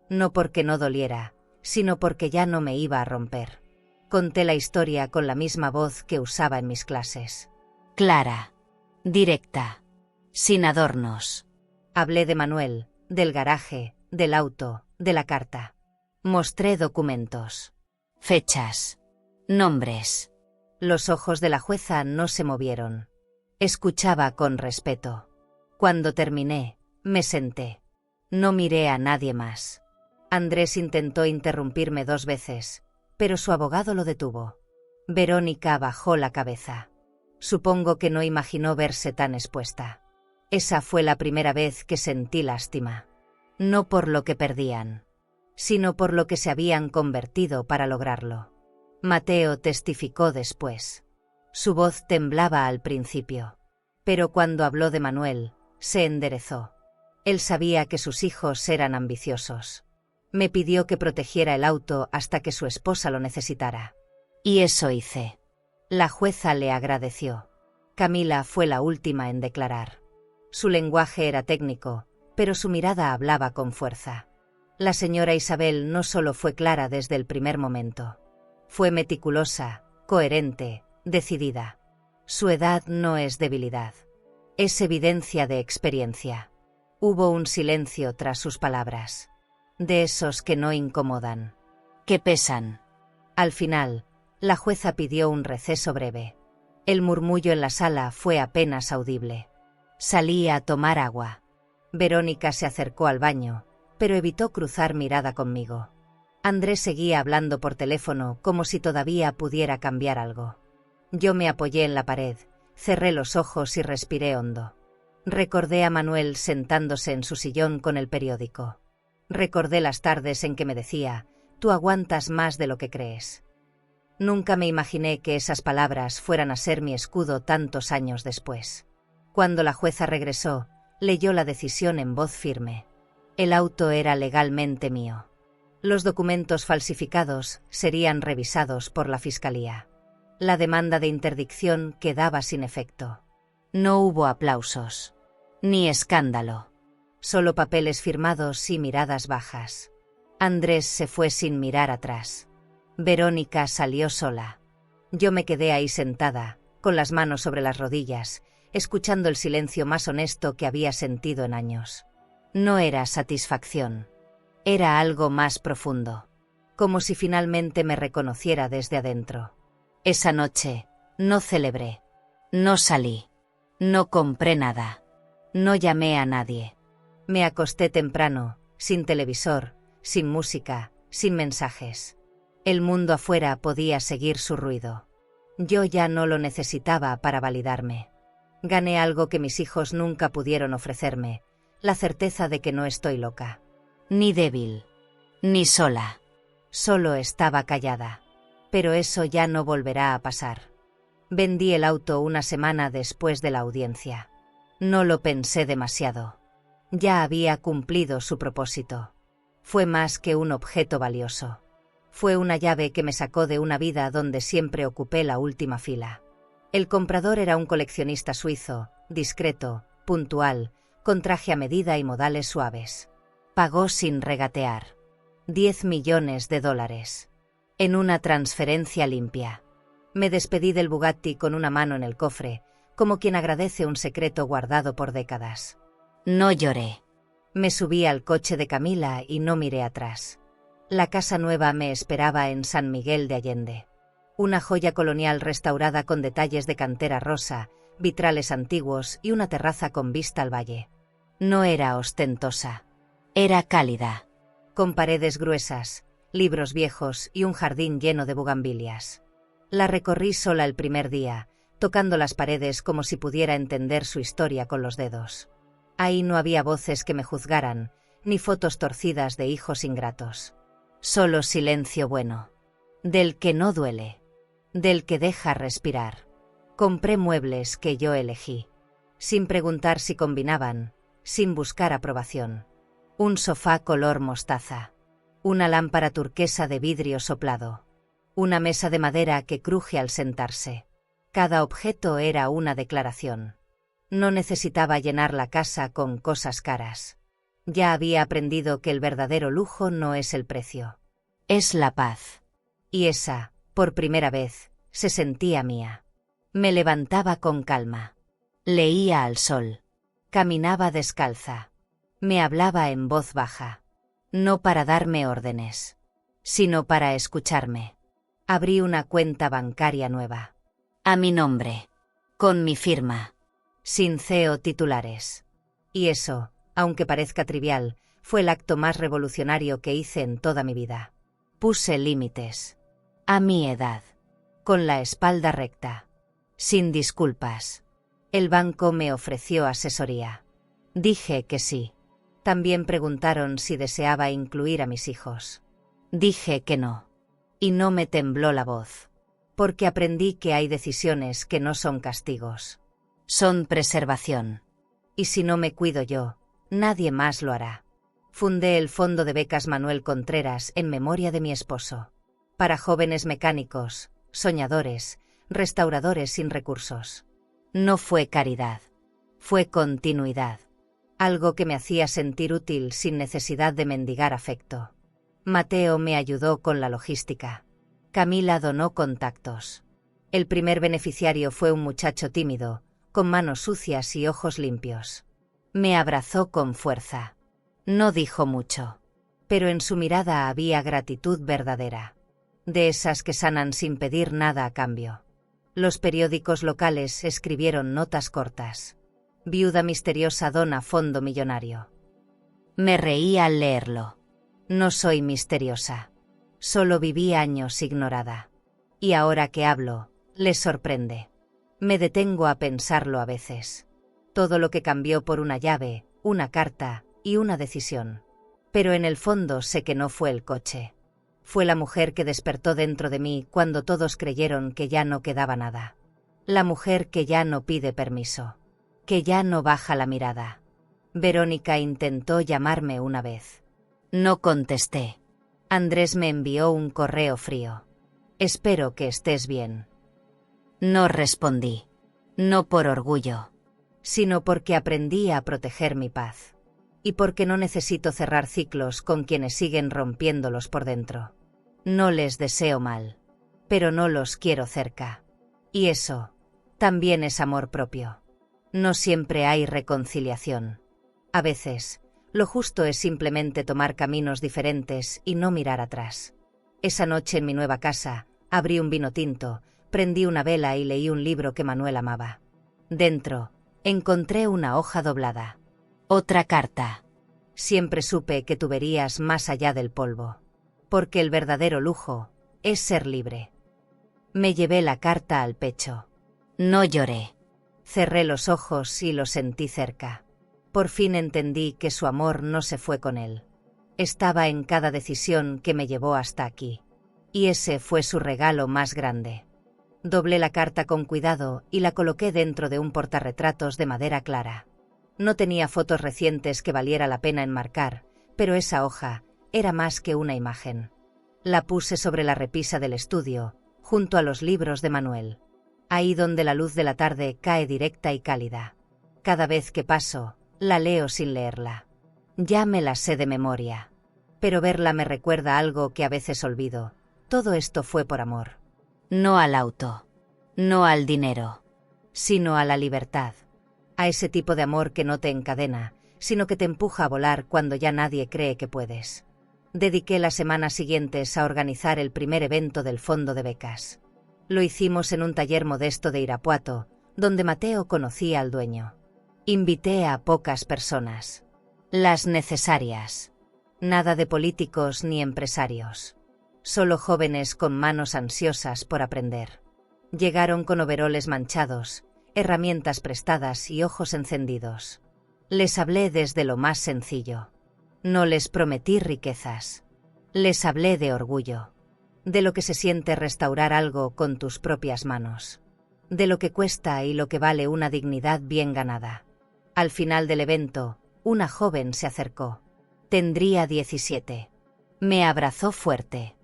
No porque no doliera, sino porque ya no me iba a romper. Conté la historia con la misma voz que usaba en mis clases. Clara. Directa. Sin adornos. Hablé de Manuel, del garaje, del auto, de la carta. Mostré documentos. Fechas. Nombres. Los ojos de la jueza no se movieron. Escuchaba con respeto. Cuando terminé, me senté. No miré a nadie más. Andrés intentó interrumpirme 2 veces, pero su abogado lo detuvo. Verónica bajó la cabeza. Supongo que no imaginó verse tan expuesta. Esa fue la primera vez que sentí lástima. No por lo que perdían, sino por lo que se habían convertido para lograrlo. Mateo testificó después. Su voz temblaba al principio, pero cuando habló de Manuel, se enderezó. Él sabía que sus hijos eran ambiciosos. Me pidió que protegiera el auto hasta que su esposa lo necesitara. Y eso hice. La jueza le agradeció. Camila fue la última en declarar. Su lenguaje era técnico, pero su mirada hablaba con fuerza. La señora Isabel no solo fue clara desde el primer momento. Fue meticulosa, coherente, decidida. Su edad no es debilidad. Es evidencia de experiencia. Hubo un silencio tras sus palabras. De esos que no incomodan. Que pesan. Al final, la jueza pidió un receso breve. El murmullo en la sala fue apenas audible. Salí a tomar agua. Verónica se acercó al baño, pero evitó cruzar mirada conmigo. Andrés seguía hablando por teléfono como si todavía pudiera cambiar algo. Yo me apoyé en la pared, cerré los ojos y respiré hondo. Recordé a Manuel sentándose en su sillón con el periódico. Recordé las tardes en que me decía: tú aguantas más de lo que crees. Nunca me imaginé que esas palabras fueran a ser mi escudo tantos años después. Cuando la jueza regresó, leyó la decisión en voz firme. El auto era legalmente mío. Los documentos falsificados serían revisados por la fiscalía. La demanda de interdicción quedaba sin efecto. No hubo aplausos. Ni escándalo. Solo papeles firmados y miradas bajas. Andrés se fue sin mirar atrás. Verónica salió sola. Yo me quedé ahí sentada, con las manos sobre las rodillas, escuchando el silencio más honesto que había sentido en años. No era satisfacción. Era algo más profundo. Como si finalmente me reconociera desde adentro. Esa noche, no celebré. No salí. No compré nada. No llamé a nadie. Me acosté temprano, sin televisor, sin música, sin mensajes. El mundo afuera podía seguir su ruido. Yo ya no lo necesitaba para validarme. Gané algo que mis hijos nunca pudieron ofrecerme, la certeza de que no estoy loca. Ni débil. Ni sola. Solo estaba callada. Pero eso ya no volverá a pasar. Vendí el auto una semana después de la audiencia. No lo pensé demasiado. Ya había cumplido su propósito. Fue más que un objeto valioso. Fue una llave que me sacó de una vida donde siempre ocupé la última fila. El comprador era un coleccionista suizo, discreto, puntual, con traje a medida y modales suaves. Pagó sin regatear. $10 millones. En una transferencia limpia. Me despedí del Bugatti con una mano en el cofre, como quien agradece un secreto guardado por décadas. No lloré. Me subí al coche de Camila y no miré atrás. La casa nueva me esperaba en San Miguel de Allende. Una joya colonial restaurada con detalles de cantera rosa, vitrales antiguos y una terraza con vista al valle. No era ostentosa. Era cálida. Con paredes gruesas, libros viejos y un jardín lleno de bugambilias. La recorrí sola el primer día, tocando las paredes como si pudiera entender su historia con los dedos. Ahí no había voces que me juzgaran, ni fotos torcidas de hijos ingratos. Solo silencio bueno. Del que no duele. Del que deja respirar. Compré muebles que yo elegí. Sin preguntar si combinaban, sin buscar aprobación. Un sofá color mostaza. Una lámpara turquesa de vidrio soplado. Una mesa de madera que cruje al sentarse. Cada objeto era una declaración. No necesitaba llenar la casa con cosas caras. Ya había aprendido que el verdadero lujo no es el precio. Es la paz. Y esa, por primera vez, se sentía mía. Me levantaba con calma. Leía al sol. Caminaba descalza. Me hablaba en voz baja. No para darme órdenes, sino para escucharme. Abrí una cuenta bancaria nueva. A mi nombre. Con mi firma. Sin CEO titulares. Y eso, aunque parezca trivial, fue el acto más revolucionario que hice en toda mi vida. Puse límites. A mi edad. Con la espalda recta. Sin disculpas. El banco me ofreció asesoría. Dije que sí. También preguntaron si deseaba incluir a mis hijos. Dije que no. Y no me tembló la voz. Porque aprendí que hay decisiones que no son castigos. Son preservación. Y si no me cuido yo, nadie más lo hará. Fundé el Fondo de Becas Manuel Contreras en memoria de mi esposo. Para jóvenes mecánicos, soñadores, restauradores sin recursos. No fue caridad. Fue continuidad. Algo que me hacía sentir útil sin necesidad de mendigar afecto. Mateo me ayudó con la logística. Camila donó contactos. El primer beneficiario fue un muchacho tímido, con manos sucias y ojos limpios. Me abrazó con fuerza. No dijo mucho, pero en su mirada había gratitud verdadera. De esas que sanan sin pedir nada a cambio. Los periódicos locales escribieron notas cortas. Viuda misteriosa dona fondo millonario. Me reí al leerlo. No soy misteriosa. Solo viví años ignorada. Y ahora que hablo, les sorprende. Me detengo a pensarlo a veces. Todo lo que cambió por una llave, una carta y una decisión. Pero en el fondo sé que no fue el coche. Fue la mujer que despertó dentro de mí cuando todos creyeron que ya no quedaba nada. La mujer que ya no pide permiso. Que ya no baja la mirada. Verónica intentó llamarme una vez. No contesté. Andrés me envió un correo frío. Espero que estés bien. No respondí. No por orgullo, sino porque aprendí a proteger mi paz. Y porque no necesito cerrar ciclos con quienes siguen rompiéndolos por dentro. No les deseo mal, pero no los quiero cerca. Y eso, también es amor propio. No siempre hay reconciliación. A veces, lo justo es simplemente tomar caminos diferentes y no mirar atrás. Esa noche en mi nueva casa, abrí un vino tinto, prendí una vela y leí un libro que Manuel amaba. Dentro, Encontré una hoja doblada. Otra carta. Siempre supe que tú verías más allá del polvo. Porque el verdadero lujo es ser libre. Me llevé la carta al pecho. No lloré. Cerré los ojos y lo sentí cerca. Por fin entendí que su amor no se fue con él. Estaba en cada decisión que me llevó hasta aquí. Y ese fue su regalo más grande. Doblé la carta con cuidado y la coloqué dentro de un portarretratos de madera clara. No tenía fotos recientes que valiera la pena enmarcar, pero esa hoja era más que una imagen. La puse sobre la repisa del estudio, junto a los libros de Manuel. Ahí donde la luz de la tarde cae directa y cálida. Cada vez que paso, la leo sin leerla. Ya me la sé de memoria. Pero verla me recuerda algo que a veces olvido. Todo esto fue por amor. No al auto, no al dinero, sino a la libertad. A ese tipo de amor que no te encadena, sino que te empuja a volar cuando ya nadie cree que puedes. Dediqué las semanas siguientes a organizar el primer evento del fondo de becas. Lo hicimos en un taller modesto de Irapuato, donde Mateo conocía al dueño. Invité a pocas personas. Las necesarias. Nada de políticos ni empresarios. Solo jóvenes con manos ansiosas por aprender. Llegaron con overoles manchados, herramientas prestadas y ojos encendidos. Les hablé desde lo más sencillo. No les prometí riquezas. Les hablé de orgullo. De lo que se siente restaurar algo con tus propias manos. De lo que cuesta y lo que vale una dignidad bien ganada. Al final del evento, una joven se acercó. Tendría 17. Me abrazó fuerte.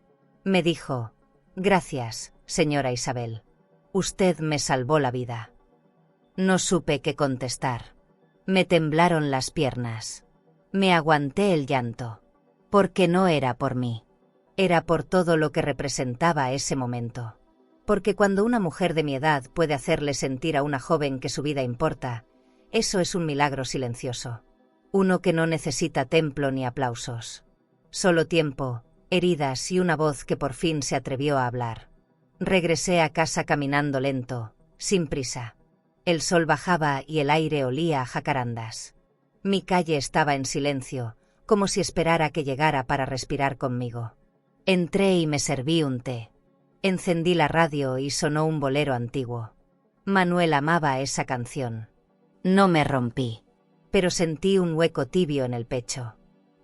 Me dijo: «Gracias, señora Isabel. Usted me salvó la vida». No supe qué contestar. Me temblaron las piernas. Me aguanté el llanto. Porque no era por mí. Era por todo lo que representaba ese momento. Porque cuando una mujer de mi edad puede hacerle sentir a una joven que su vida importa, eso es un milagro silencioso. Uno que no necesita templo ni aplausos. Solo tiempo, heridas y una voz que por fin se atrevió a hablar. Regresé a casa caminando lento, sin prisa. El sol bajaba y el aire olía a jacarandas. Mi calle estaba en silencio, como si esperara que llegara para respirar conmigo. Entré y me serví un té. Encendí la radio y sonó un bolero antiguo. Manuel amaba esa canción. No me rompí, pero sentí un hueco tibio en el pecho.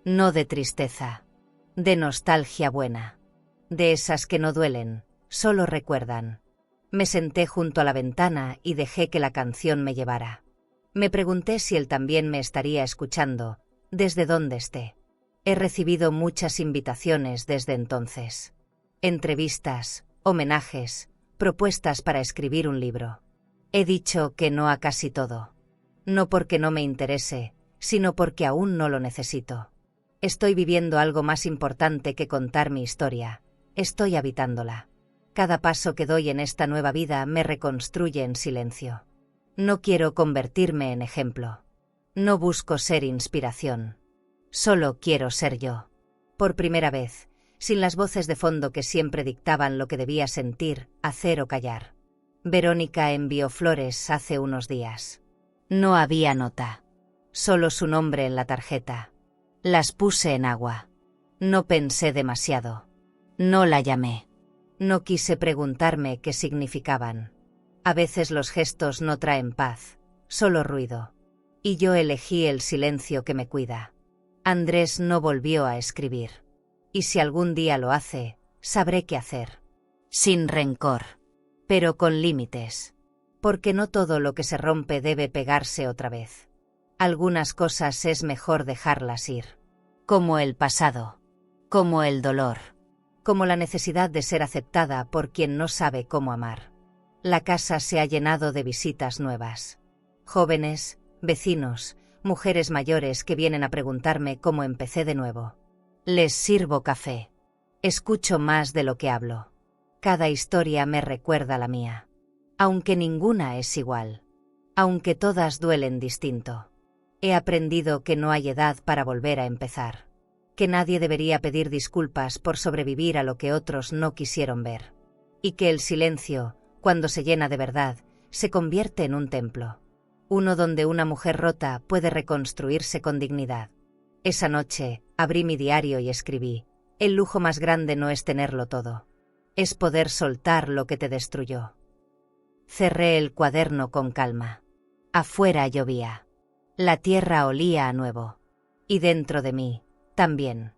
No de tristeza, de nostalgia buena. De esas que no duelen, solo recuerdan. Me senté junto a la ventana y dejé que la canción me llevara. Me pregunté si él también me estaría escuchando, desde donde esté. He recibido muchas invitaciones desde entonces. Entrevistas, homenajes, propuestas para escribir un libro. He dicho que no a casi todo. No porque no me interese, sino porque aún no lo necesito. Estoy viviendo algo más importante que contar mi historia. Estoy habitándola. Cada paso que doy en esta nueva vida me reconstruye en silencio. No quiero convertirme en ejemplo. No busco ser inspiración. Solo quiero ser yo. Por primera vez, sin las voces de fondo que siempre dictaban lo que debía sentir, hacer o callar. Verónica envió flores hace unos días. No había nota. Solo su nombre en la tarjeta. Las puse en agua. No pensé demasiado. No la llamé. No quise preguntarme qué significaban. A veces los gestos no traen paz, solo ruido. Y yo elegí el silencio que me cuida. Andrés no volvió a escribir. Y si algún día lo hace, sabré qué hacer. Sin rencor. Pero con límites. Porque no todo lo que se rompe debe pegarse otra vez. Algunas cosas es mejor dejarlas ir. Como el pasado. Como el dolor. Como la necesidad de ser aceptada por quien no sabe cómo amar. La casa se ha llenado de visitas nuevas. Jóvenes, vecinos, mujeres mayores que vienen a preguntarme cómo empecé de nuevo. Les sirvo café. Escucho más de lo que hablo. Cada historia me recuerda la mía. Aunque ninguna es igual. Aunque todas duelen distinto. He aprendido que no hay edad para volver a empezar. Que nadie debería pedir disculpas por sobrevivir a lo que otros no quisieron ver. Y que el silencio, cuando se llena de verdad, se convierte en un templo. Uno donde una mujer rota puede reconstruirse con dignidad. Esa noche, abrí mi diario y escribí: el lujo más grande no es tenerlo todo. Es poder soltar lo que te destruyó. Cerré el cuaderno con calma. Afuera llovía. La tierra olía a nuevo. Y dentro de mí, también.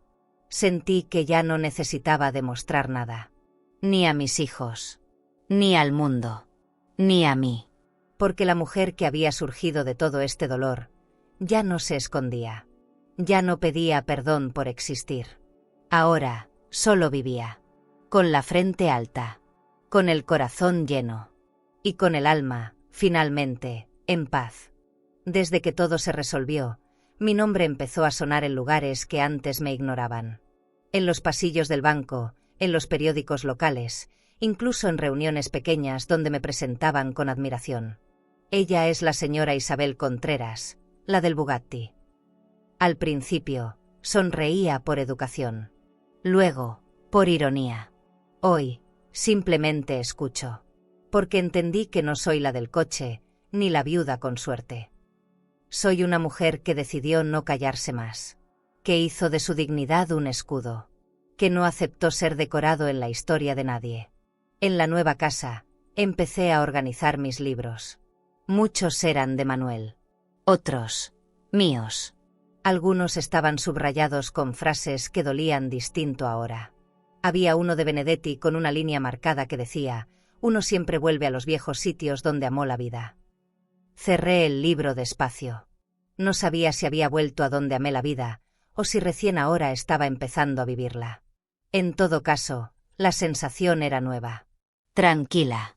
Sentí que ya no necesitaba demostrar nada. Ni a mis hijos. Ni al mundo. Ni a mí. Porque la mujer que había surgido de todo este dolor ya no se escondía. Ya no pedía perdón por existir. Ahora, solo vivía. Con la frente alta. Con el corazón lleno. Y con el alma, finalmente, en paz. Desde que todo se resolvió, mi nombre empezó a sonar en lugares que antes me ignoraban. En los pasillos del banco, en los periódicos locales, incluso en reuniones pequeñas donde me presentaban con admiración. Ella es la señora Isabel Contreras, la del Bugatti. Al principio, sonreía por educación. Luego, por ironía. Hoy, simplemente escucho. Porque entendí que no soy la del coche, ni la viuda con suerte. Soy una mujer que decidió no callarse más. Que hizo de su dignidad un escudo. Que no aceptó ser decorado en la historia de nadie. En la nueva casa, empecé a organizar mis libros. Muchos eran de Manuel. Otros, míos. Algunos estaban subrayados con frases que dolían distinto ahora. Había uno de Benedetti con una línea marcada que decía: uno siempre vuelve a los viejos sitios donde amó la vida. Cerré el libro despacio. No sabía si había vuelto a donde amé la vida, o si recién ahora estaba empezando a vivirla. En todo caso, la sensación era nueva. Tranquila.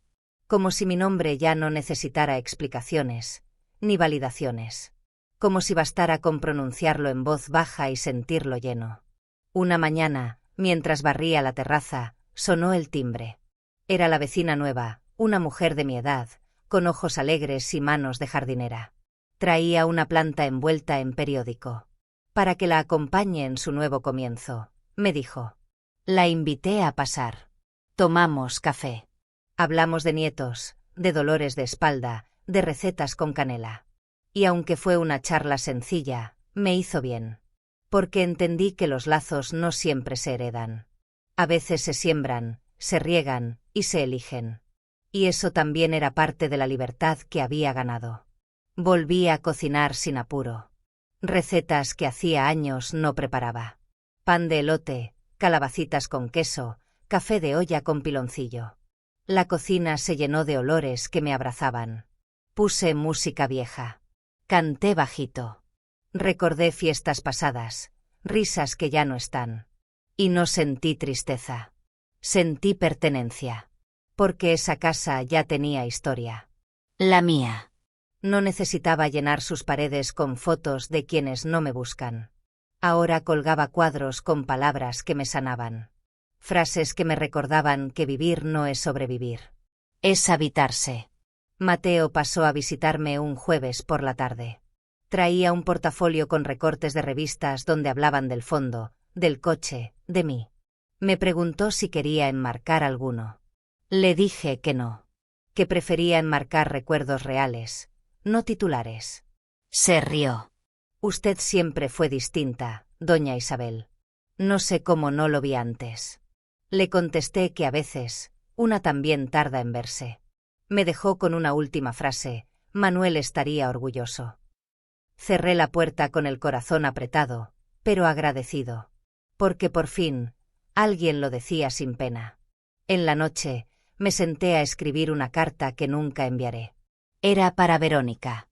Como si mi nombre ya no necesitara explicaciones, ni validaciones. Como si bastara con pronunciarlo en voz baja y sentirlo lleno. Una mañana, mientras barría la terraza, sonó el timbre. Era la vecina nueva, una mujer de mi edad, con ojos alegres y manos de jardinera. Traía una planta envuelta en periódico. Para que la acompañe en su nuevo comienzo, me dijo. La invité a pasar. Tomamos café. Hablamos de nietos, de dolores de espalda, de recetas con canela. Y aunque fue una charla sencilla, me hizo bien. Porque entendí que los lazos no siempre se heredan. A veces se siembran, se riegan y se eligen. Y eso también era parte de la libertad que había ganado. Volví a cocinar sin apuro. Recetas que hacía años no preparaba. Pan de elote, calabacitas con queso, café de olla con piloncillo. La cocina se llenó de olores que me abrazaban. Puse música vieja. Canté bajito. Recordé fiestas pasadas, risas que ya no están. Y no sentí tristeza. Sentí pertenencia. Porque esa casa ya tenía historia. La mía. No necesitaba llenar sus paredes con fotos de quienes no me buscan. Ahora colgaba cuadros con palabras que me sanaban. Frases que me recordaban que vivir no es sobrevivir. Es habitarse. Mateo pasó a visitarme un jueves por la tarde. Traía un portafolio con recortes de revistas donde hablaban del fondo, del coche, de mí. Me preguntó si quería enmarcar alguno. Le dije que no. Que prefería enmarcar recuerdos reales, no titulares. Se rió. Usted siempre fue distinta, doña Isabel. No sé cómo no lo vi antes. Le contesté que a veces, una también tarda en verse. Me dejó con una última frase: Manuel estaría orgulloso. Cerré la puerta con el corazón apretado, pero agradecido. Porque por fin, alguien lo decía sin pena. En la noche, me senté a escribir una carta que nunca enviaré. Era para Verónica.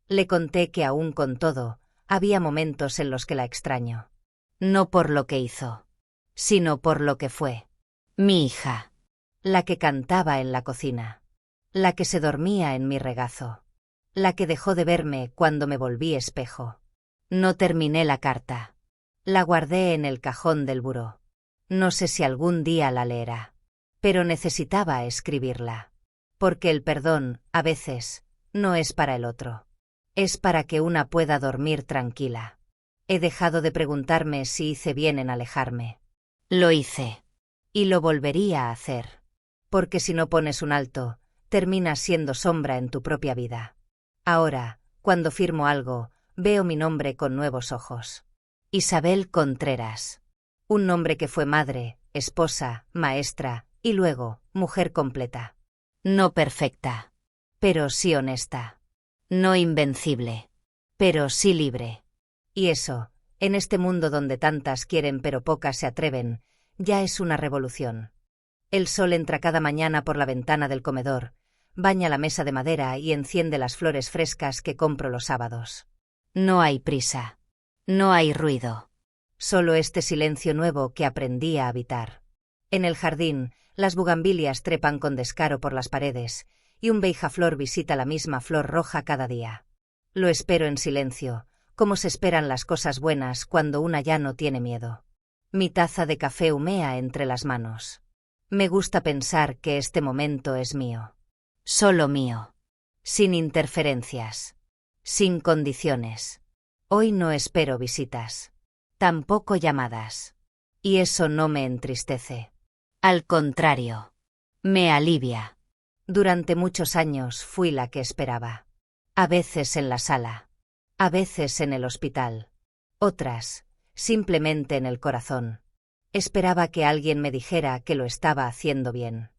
Le conté que aún con todo, había momentos en los que la extraño. No por lo que hizo, sino por lo que fue. Mi hija. La que cantaba en la cocina. La que se dormía en mi regazo. La que dejó de verme cuando me volví espejo. No terminé la carta. La guardé en el cajón del buró. No sé si algún día la leerá. Pero necesitaba escribirla. Porque el perdón, a veces, no es para el otro. Es para que una pueda dormir tranquila. He dejado de preguntarme si hice bien en alejarme. Lo hice. Y lo volvería a hacer. Porque si no pones un alto, terminas siendo sombra en tu propia vida. Ahora, cuando firmo algo, veo mi nombre con nuevos ojos. Isabel Contreras. Un nombre que fue madre, esposa, maestra, y luego, mujer completa. No perfecta, pero sí honesta. No invencible, pero sí libre. Y eso, en este mundo donde tantas quieren pero pocas se atreven, ya es una revolución. El sol entra cada mañana por la ventana del comedor, baña la mesa de madera y enciende las flores frescas que compro los sábados. No hay prisa. No hay ruido. Solo este silencio nuevo que aprendí a habitar. En el jardín, las bugambilias trepan con descaro por las paredes, y un beijaflor visita la misma flor roja cada día. Lo espero en silencio, como se esperan las cosas buenas cuando una ya no tiene miedo. Mi taza de café humea entre las manos. Me gusta pensar que este momento es mío. Solo mío. Sin interferencias. Sin condiciones. Hoy no espero visitas. Tampoco llamadas. Y eso no me entristece. Al contrario. Me alivia. Durante muchos años fui la que esperaba. A veces en la sala. A veces en el hospital. Otras, simplemente en el corazón. Esperaba que alguien me dijera que lo estaba haciendo bien.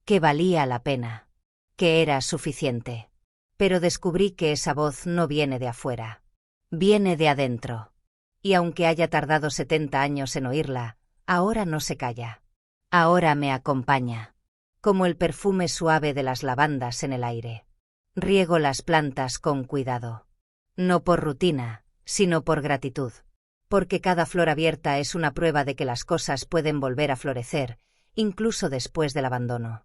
Que valía la pena. Que era suficiente. Pero descubrí que esa voz no viene de afuera. Viene de adentro. Y aunque haya tardado 70 años en oírla, ahora no se calla. Ahora me acompaña. Como el perfume suave de las lavandas en el aire. Riego las plantas con cuidado. No por rutina, sino por gratitud. Porque cada flor abierta es una prueba de que las cosas pueden volver a florecer, incluso después del abandono.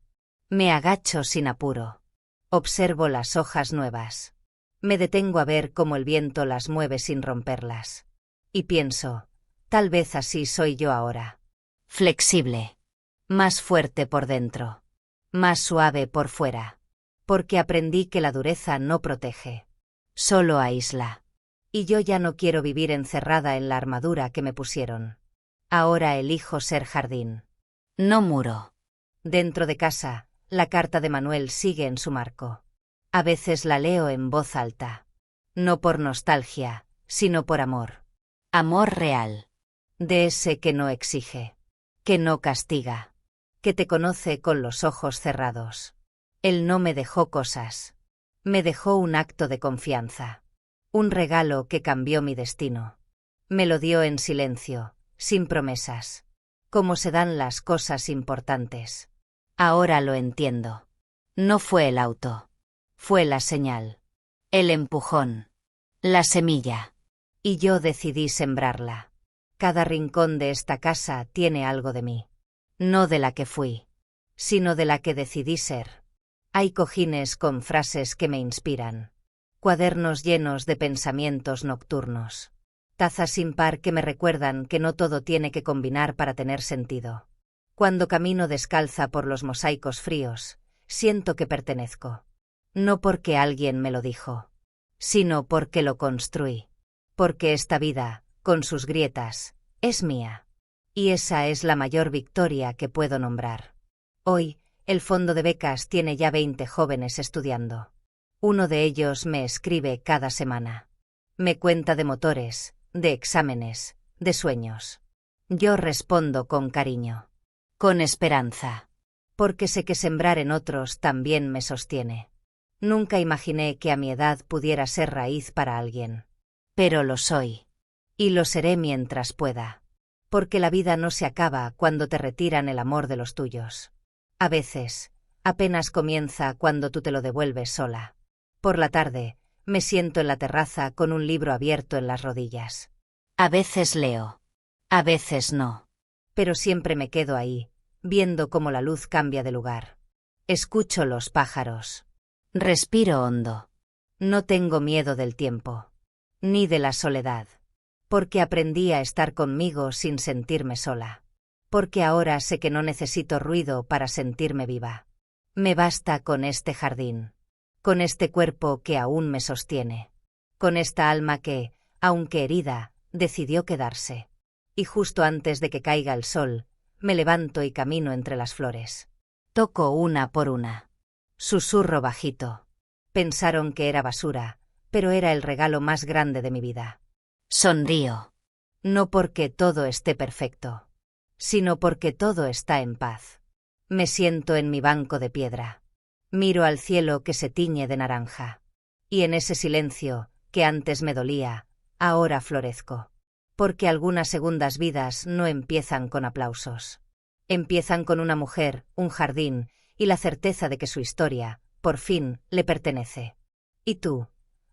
Me agacho sin apuro. Observo las hojas nuevas. Me detengo a ver cómo el viento las mueve sin romperlas. Y pienso, tal vez así soy yo ahora. Flexible. Más fuerte por dentro. Más suave por fuera. Porque aprendí que la dureza no protege. Solo aísla. Y yo ya no quiero vivir encerrada en la armadura que me pusieron. Ahora elijo ser jardín. No muro. Dentro de casa, la carta de Manuel sigue en su marco. A veces la leo en voz alta. No por nostalgia, sino por amor. Amor real. De ese que no exige. Que no castiga. Que te conoce con los ojos cerrados. Él no me dejó cosas. Me dejó un acto de confianza. Un regalo que cambió mi destino. Me lo dio en silencio, sin promesas. Como se dan las cosas importantes. Ahora lo entiendo. No fue el auto. Fue la señal. El empujón. La semilla. Y yo decidí sembrarla. Cada rincón de esta casa tiene algo de mí. No de la que fui, sino de la que decidí ser. Hay cojines con frases que me inspiran. Cuadernos llenos de pensamientos nocturnos. Tazas sin par que me recuerdan que no todo tiene que combinar para tener sentido. Cuando camino descalza por los mosaicos fríos, siento que pertenezco. No porque alguien me lo dijo, sino porque lo construí. Porque esta vida, con sus grietas, es mía. Y esa es la mayor victoria que puedo nombrar. Hoy, el fondo de becas tiene ya 20 jóvenes estudiando. Uno de ellos me escribe cada semana. Me cuenta de motores, de exámenes, de sueños. Yo respondo con cariño. Con esperanza. Porque sé que sembrar en otros también me sostiene. Nunca imaginé que a mi edad pudiera ser raíz para alguien. Pero lo soy. Y lo seré mientras pueda. Porque la vida no se acaba cuando te retiran el amor de los tuyos. A veces, apenas comienza cuando tú te lo devuelves sola. Por la tarde, me siento en la terraza con un libro abierto en las rodillas. A veces leo. A veces no. Pero siempre me quedo ahí, viendo cómo la luz cambia de lugar. Escucho los pájaros. Respiro hondo. No tengo miedo del tiempo. Ni de la soledad. Porque aprendí a estar conmigo sin sentirme sola. Porque ahora sé que no necesito ruido para sentirme viva. Me basta con este jardín. Con este cuerpo que aún me sostiene. Con esta alma que, aunque herida, decidió quedarse. Y justo antes de que caiga el sol, me levanto y camino entre las flores. Toco una por una. Susurro bajito. Pensaron que era basura, pero era el regalo más grande de mi vida. Sonrío. No porque todo esté perfecto, sino porque todo está en paz. Me siento en mi banco de piedra. Miro al cielo que se tiñe de naranja. Y en ese silencio, que antes me dolía, ahora florezco. Porque algunas segundas vidas no empiezan con aplausos. Empiezan con una mujer, un jardín, y la certeza de que su historia, por fin, le pertenece. ¿Y tú?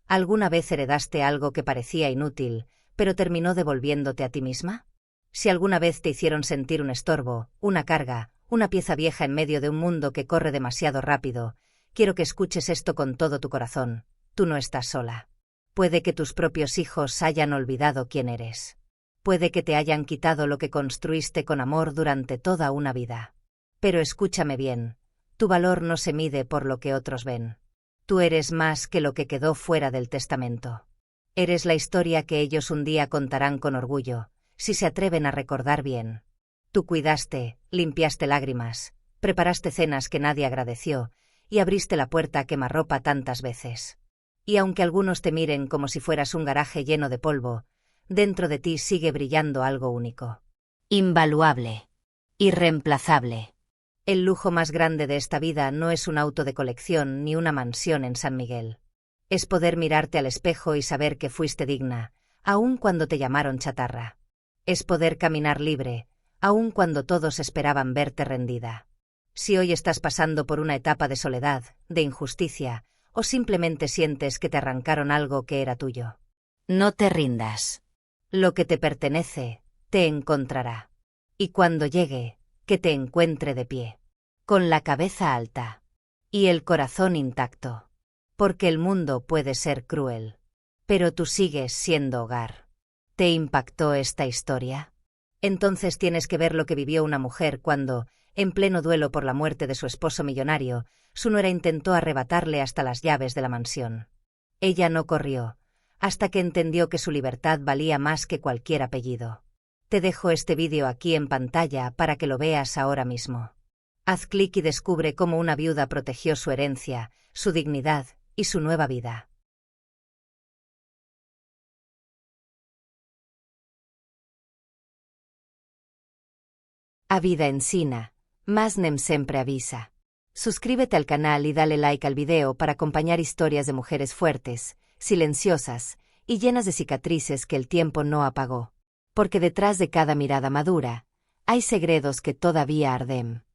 ¿Alguna vez heredaste algo que parecía inútil, pero terminó devolviéndote a ti misma? Si alguna vez te hicieron sentir un estorbo, una carga, una pieza vieja en medio de un mundo que corre demasiado rápido, quiero que escuches esto con todo tu corazón. Tú no estás sola. Puede que tus propios hijos hayan olvidado quién eres. Puede que te hayan quitado lo que construiste con amor durante toda una vida. Pero escúchame bien, tu valor no se mide por lo que otros ven. Tú eres más que lo que quedó fuera del testamento. Eres la historia que ellos un día contarán con orgullo, si se atreven a recordar bien. Tú cuidaste, limpiaste lágrimas, preparaste cenas que nadie agradeció, y abriste la puerta a quemarropa tantas veces. Y aunque algunos te miren como si fueras un garaje lleno de polvo, dentro de ti sigue brillando algo único. Invaluable. Irreemplazable. El lujo más grande de esta vida no es un auto de colección ni una mansión en San Miguel. Es poder mirarte al espejo y saber que fuiste digna, aun cuando te llamaron chatarra. Es poder caminar libre, aun cuando todos esperaban verte rendida. Si hoy estás pasando por una etapa de soledad, de injusticia, o simplemente sientes que te arrancaron algo que era tuyo, no te rindas. Lo que te pertenece, te encontrará. Y cuando llegue, que te encuentre de pie, con la cabeza alta y el corazón intacto. Porque el mundo puede ser cruel, pero tú sigues siendo hogar. ¿Te impactó esta historia? Entonces tienes que ver lo que vivió una mujer cuando, en pleno duelo por la muerte de su esposo millonario, su nuera intentó arrebatarle hasta las llaves de la mansión. Ella no corrió, hasta que entendió que su libertad valía más que cualquier apellido. Te dejo este vídeo aquí en pantalla para que lo veas ahora mismo. Haz clic y descubre cómo una viuda protegió su herencia, su dignidad y su nueva vida. A vida ensina, mas nem sempre avisa. Suscríbete al canal y dale like al video para acompañar historias de mujeres fuertes, silenciosas y llenas de cicatrices que el tiempo no apagó. Porque detrás de cada mirada madura, hay segredos que todavía arden.